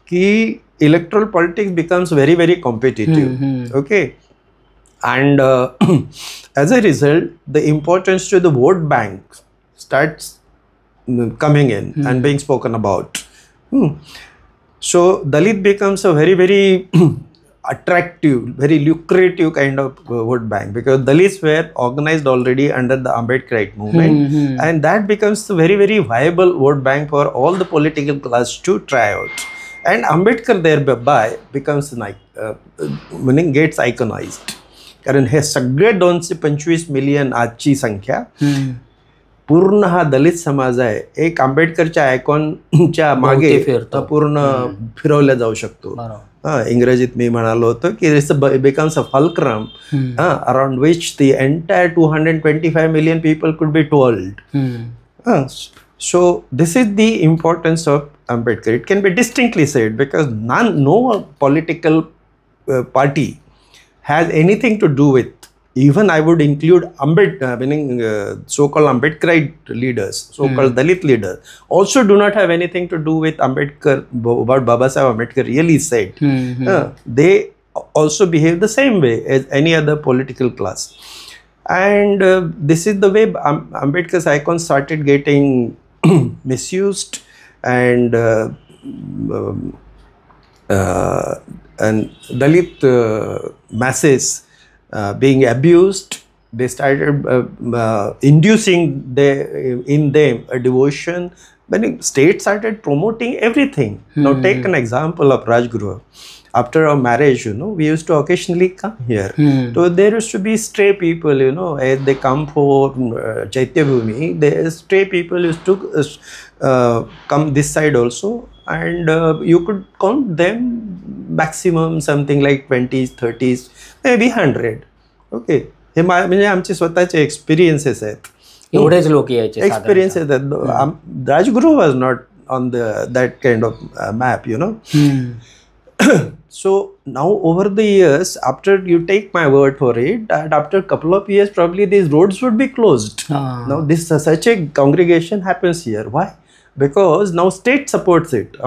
की electoral politics becomes very very competitive. Okay, and as a result the importance to the vote bank starts coming in and being spoken about. So Dalit becomes a very, very attractive, very lucrative kind of vote bank, because Dalits were organized already under the Ambedkarite movement, and that becomes a very, very viable vote bank for all the political class to try out. And Ambedkar thereby becomes meaning gets iconized. कारण हे सगळे 225 मिलियन आजची संख्या पूर्ण हा दलित समाज आहे, एक आंबेडकरच्या आयकॉनच्या मागे पूर्ण फिरवल्या जाऊ शकतो. इंग्रजीत मी म्हणालो होतो की it's becomes a fulcrum around which the entire 225 million people could be told. So this is the importance of Ambedkar. It can be distinctly said because no political party has anything to do with. Even I would include meaning so-called Ambedkarite leaders, so-called Dalit leaders, also do not have anything to do with Ambedkar, what Babasaheb Ambedkar really said. They also behave the same way as any other political class. And this is the way Ambedkar's icons started getting misused, and Dalit masses being abused. They started inducing in them a devotion. When state started promoting everything. Now take an example of Rajguru. After our marriage, we used to occasionally come here. So there used to be stray people, as they come for Chaitya Bhumi, the stray people used to come this side also, and you could count them maximum something like 20s, 30s, maybe 100. Okay, हे म्हणजे आमचे स्वतःचे एक्सपिरियन्सेस आहेत. एवढेच लोक यायचे एक्सपिरियन्सेस आहेत. Rajguru was not on that kind of map, So now over the years, after you take my word for it, that after a couple of years probably these roads would be closed. Now this such a congregation happens here. Why? Because now state supports it.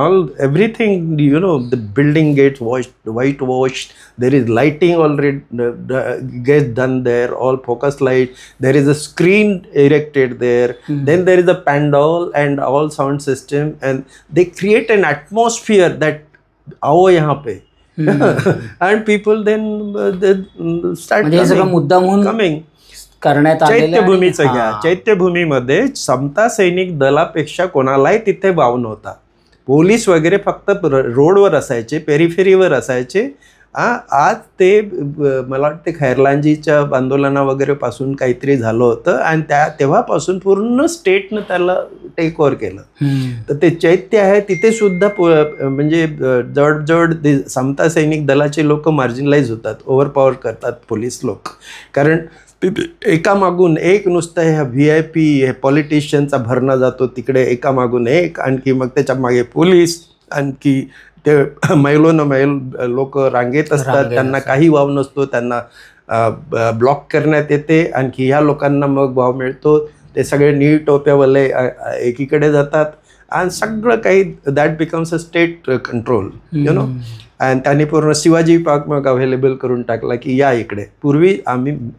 Everything, the building gets whitewashed. There is lighting already gets done there, all focus light. There is a screen erected there. Then there is a pandal and all sound system, and they create an atmosphere that आओ यहाँ पे. And people then start coming. चैत्यभूमीचं घ्या. चैत्यभूमीमध्ये समता सैनिक दलापेक्षा कोणालाही तिथे वाव नव्हता. पोलीस वगैरे फक्त रोडवर असायचे, पेरिफेरीवर असायचे. आज ते मला वाटते खैरलांजीच्या आंदोलना वगैरे पासून काहीतरी झालं होतं, आणि तेव्हापासून पूर्ण स्टेटनं त्याला टेक ओव्हर केलं. तर ते चैत्य आहे तिथे सुद्धा म्हणजे जवळजवळ समता सैनिक दलाचे लोक मार्जिनलाइज होतात, ओव्हरपॉवर करतात पोलीस लोक. कारण एकामागून एक नुसतं ह्या VIP हे पॉलिटिशियनचा भरणा जातो तिकडे, एकामागून एक, आणखी मग त्याच्या मागे पोलीस, आणखी ते मैलोन मैल लोक रांगेत असतात, त्यांना काही वाव नसतो, त्यांना ब्लॉक करण्यात येते, आणखी ह्या लोकांना मग वाव मिळतो. ते सगळे नीळ टोप्यावाले एकीकडे जातात आणि सगळं काही that becomes a state control you know. आणि त्यांनी पूर्ण शिवाजी पार्क मग अवेलेबल करून टाकला की या इकडे. पूर्वी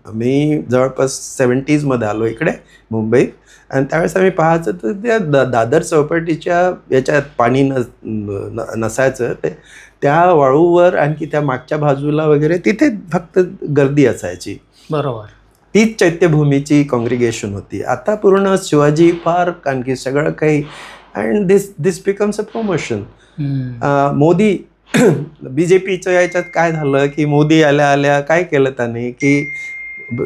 मी जवळपास 70s आलो इकडे मुंबईत आणि त्यावेळेस आम्ही पाहायचं तर त्या दादर चौपाटीच्या याच्यात पाणी नसायचं. ते त्या वाळूवर आणखी त्या मागच्या बाजूला वगैरे तिथे फक्त गर्दी असायची. बरोबर. तीच चैत्यभूमीची कॉंग्रिगेशन होती. आता पूर्ण शिवाजी पार्क आणखी सगळं काही. And this becomes a promotion. Modi BJPच्या याच्यात काय झालं की मोदी आल्या काय केलं त्याने की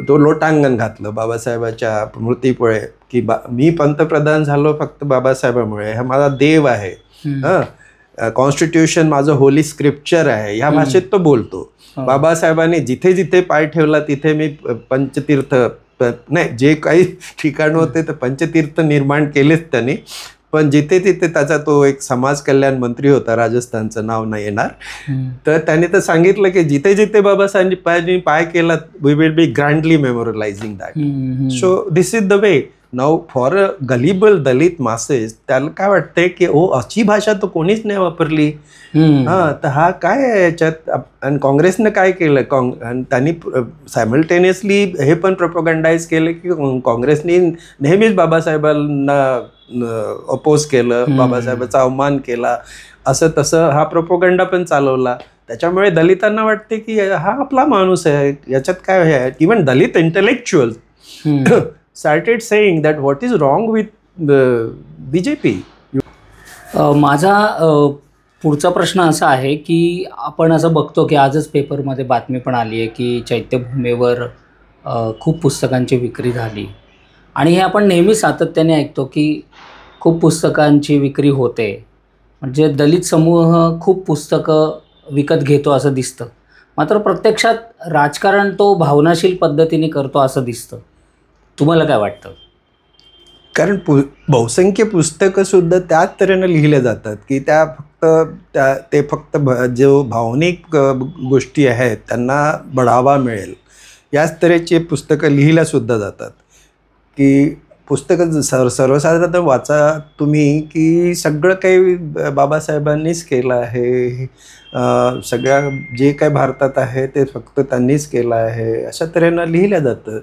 तो लोटांगण घातलं बाबासाहेबाच्या मूर्तीपुळे की मी पंतप्रधान झालो फक्त बाबासाहेबामुळे, हा माझा देव आहे, कॉन्स्टिट्यूशन माझं होली स्क्रिप्चर आहे, ह्या भाषेत तो बोलतो. बाबासाहेबांनी जिथे जिथे पाय ठेवला तिथे मी पंचतीर्थ नाही जे काही ठिकाण होते तर पंचतीर्थ निर्माण केलेच त्यांनी. पण जिथे तिथे त्याचा तो एक समाज कल्याण मंत्री होता, राजस्थानचं नाव नाही येणार, तर त्याने तर सांगितलं की जिथे जिथे बाबासाहेबांनी पाय केला we will be grandly memorializing that. So this is the way now for a gullible Dalit masses. त्याला काय वाटतंय की ओ अशी भाषा तर कोणीच नाही वापरली, तर हा काय आहे याच्यात. आणि काँग्रेसनं काय केलं आणि त्यांनी सायमल्टेनियसली हे पण प्रोपगंडाईज केलं की काँग्रेसनी नेहमीच बाबासाहेबांना अपोज केलं, बाबासाहेबांचा अवमान केला, असं तसं हा प्रोपगंडा पण चालवला. त्याच्यामुळे दलितांना वाटते की हा आपला माणूस आहे, याच्यात काय आहे. Even Dalit intellectual started saying that what is wrong with BJP. माझा पुढचा प्रश्न असा आहे की आपण असं बघतो की आजच पेपरमध्ये बातमी पण आली आहे की चैत्यभूमीवर खूप पुस्तकांची विक्री झाली आणि हे आपण नेहमी सातत्याने ऐकतो की खूप पुस्तकांची विक्री होते, म्हणजे दलित समूह खूप पुस्तकं विकत घेतो असं दिसतं. मात्र प्रत्यक्षात राजकारण तो भावनाशील पद्धतीने करतो असं दिसतं. तुम्हाला काय वाटतं? कारण बहुसंख्य पुस्तकं सुद्धा त्याच तऱ्हेनं लिहिल्या जातात की ते फक्त जो भावनिक गोष्टी आहेत त्यांना बढावा मिळेल याच तऱ्हेची पुस्तकं लिहिल्या सुद्धा जातात. की पुस्तकं सर्वसाधारण वाचा तुम्ही की सगळं काही बाबासाहेबांनीच केलं आहे, सगळ्या जे काय भारतात आहे ते फक्त त्यांनीच केलं आहे अशा तऱ्हेनं लिहिल्या जातं.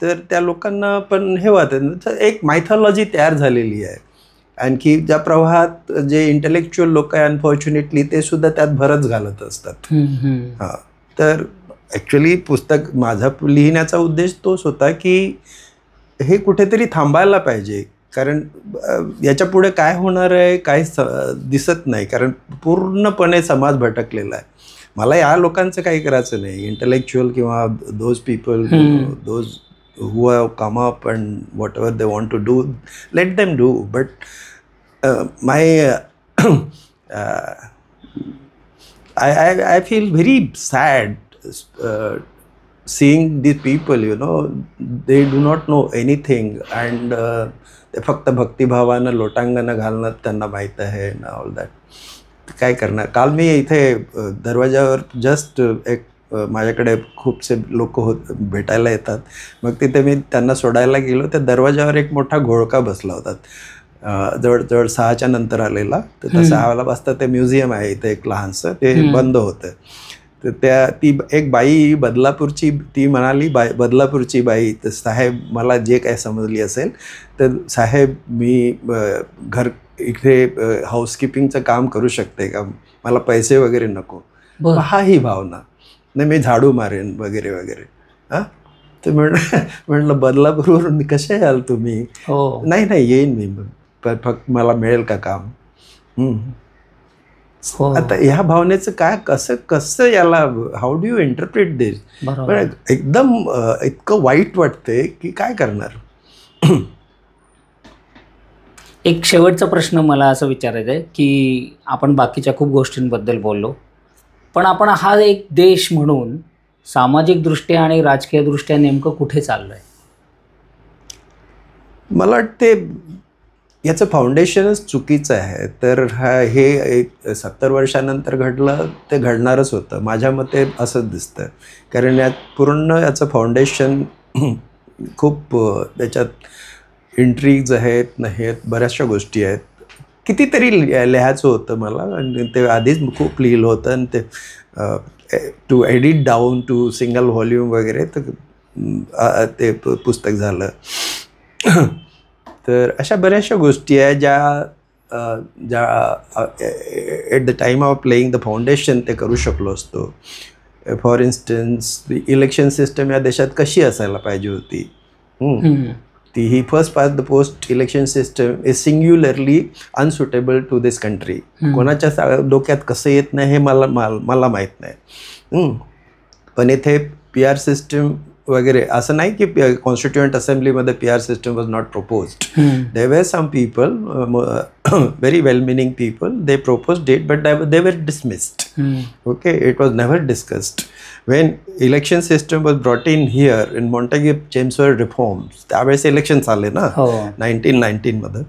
तर त्या लोकांना पण हे वाटतं एक मायथॉलॉजी तयार झालेली आहे. आणखी ज्या प्रवाहात जे इंटेलेक्च्युअल लोक आहे अनफॉर्च्युनेटली ते सुद्धा त्यात भरच घालत असतात. हां, तर ॲक्च्युली पुस्तक माझा लिहिण्याचा उद्देश तोच होता की हे कुठेतरी थांबायला पाहिजे. कारण याच्या पुढे काय होणार आहे काही दिसत नाही, कारण पूर्णपणे समाज भटकलेला आहे. मला या लोकांचं काही करायचं नाही, इंटेलेक्च्युअल किंवा those people those who have come up and whatever they want to do, let them do. But I feel very sad seeing these people, you know, they do not know anything and ते फक्त भक्तिभावानं लोटांगणं घालणं त्यांना माहीत आहे ना, ऑल दॅट. काय करणार. काल मी इथे दरवाजावर जस्ट एक माझ्याकडे खूपसे लोक भेटायला येतात, मग तिथे मी त्यांना सोडायला गेलो. त्या दरवाजावर एक मोठा घोळका बसला होता, जवळजवळ 6च्या नंतर आलेला. तर त्या 6 वाजता ते म्युझियम आहे इथे एक लहानसं, ते बंद होतं. तर ती एक बाई बदलापूरची, ती म्हणाली बदलापूरची बाई, तर साहेब मला जे काय समजली असेल तर साहेब मी घर इथे हाऊसकीपिंगचं काम करू शकते का, मला पैसे वगैरे नको. हा ही भावना नाही, मी झाडू मारेन वगैरे वगैरे. हां, तर म्हटलं बदलापूरवरून कसे याल तुम्ही? नाही येईन मी, फक्त मला मिळेल का काम. आता ह्या भावनेचं काय कसं याला हाऊ डू यू इंटरप्रेट दिस. एकदम इतकं वाईट वाटतंय की काय करणार. एक शेवटचा प्रश्न मला असं विचारायचं आहे की आपण बाकीच्या खूप गोष्टींबद्दल बोललो, पण आपण हा एक देश म्हणून सामाजिकदृष्ट्या आणि राजकीयदृष्ट्या नेमकं कुठे चाललो आहे? मला वाटते याचं फाउंडेशनच चुकीचं आहे. तर हे 70 वर्षानंतर घडलं ते घडणारच होतं माझ्या मते, असंच दिसतं. कारण यात पूर्ण याचं फाउंडेशन खूप त्याच्यात इंट्रिग्ज आहेत बऱ्याचशा गोष्टी आहेत. कितीतरी लिहायचं होतं मला आणि ते आधीच खूप लिहिलं होतं आणि ते to edit down to single volume वगैरे तर ते पुस्तक झालं. तर अशा बऱ्याचशा गोष्टी आहेत ज्या at the time of playing the foundation ते करू शकलो असतो. फॉर इन्स्टन्स इलेक्शन सिस्टम या देशात कशी असायला पाहिजे होती. ही first past the post election system is singularly unsuitable to this country. कोणाच्या डोक्यात कसं येत नाही हे मला माहीत नाही. पण इथे PR सिस्टम वगैरे असं नाही की कॉन्स्टिट्युएंट असेंब्लीमध्ये PR system was not proposed. There were some people, very well-meaning people, they proposed it, but they were dismissed. Okay, it was never discussed. When election system was brought in here in Montague Chelmsford reforms, त्यावेळेस इलेक्शन झाले ना 1919 मध्ये.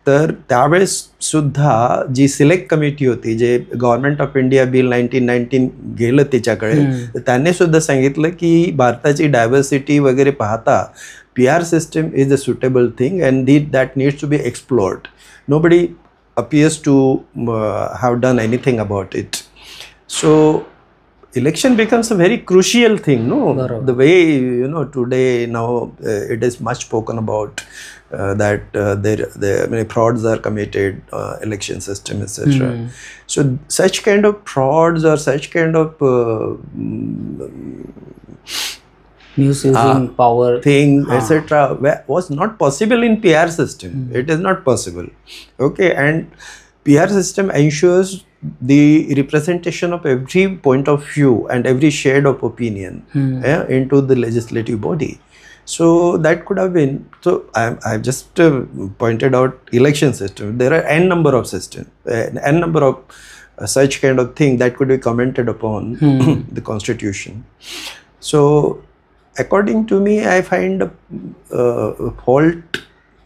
तर त्यावेळेस सुद्धा जी सिलेक्ट कमिटी होती, जे गव्हर्नमेंट ऑफ इंडिया बिल 1919 गेलं त्याच्याकडे, तर त्यांनी सुद्धा सांगितलं की भारताची डायव्हर्सिटी वगैरे पाहता PR system is a suitable thing and that needs to be explored. Nobody appears to have done anything about it. So election becomes a very crucial thing, no? The way, today now it is much spoken about that many frauds are committed, election system, etc. So such kind of frauds or such kind of misusing power thing, etc. was not possible in PR system. It is not possible. Okay, and PR system ensures the representation of every point of view and every shade of opinion into the legislative body. So that could have been. So I've just pointed out election system. There are n number of systems, n number of such kind of thing that could be commented upon the constitution. So according to me, I find a fault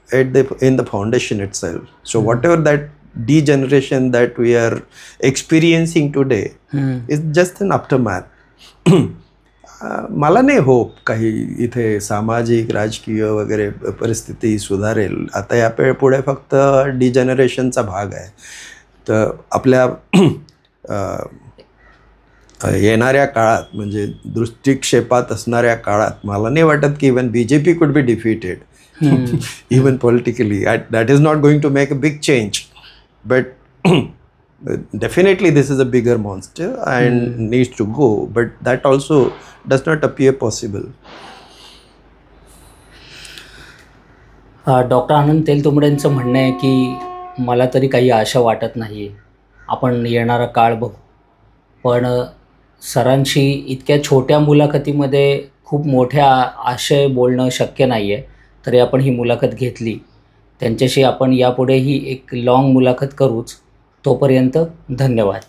in the foundation itself. So whatever that degeneration that we are experiencing today is just an aftermath. मला नाही होप काही इथे सामाजिक राजकीय वगैरे परिस्थिती सुधारेल. आता या पुढे फक्त डिजेनरेशनचा भाग आहे. तर आपल्या येणाऱ्या काळात म्हणजे दृष्टिक्षेपात असणाऱ्या काळात मला नाही वाटत की even BJP could be defeated even politically. That is not going to make a big change, but definitely this is a bigger monster and needs to go, but that also does not appear possible. Doctor Anand तेलतुंबडेंचं म्हणणं आहे की मला तरी काही आशा वाटत नाही आहे, आपण येणारा काळ बघू. पण सरांशी इतक्या छोट्या मुलाखतीमध्ये खूप मोठ्या आशय बोलणं शक्य नाही आहे, तरी आपण ही मुलाखत घेतली. त्यांच्याशी आपण यापुढेही एक लॉंग मुलाखत करूच. तोपर्यंत धन्यवाद.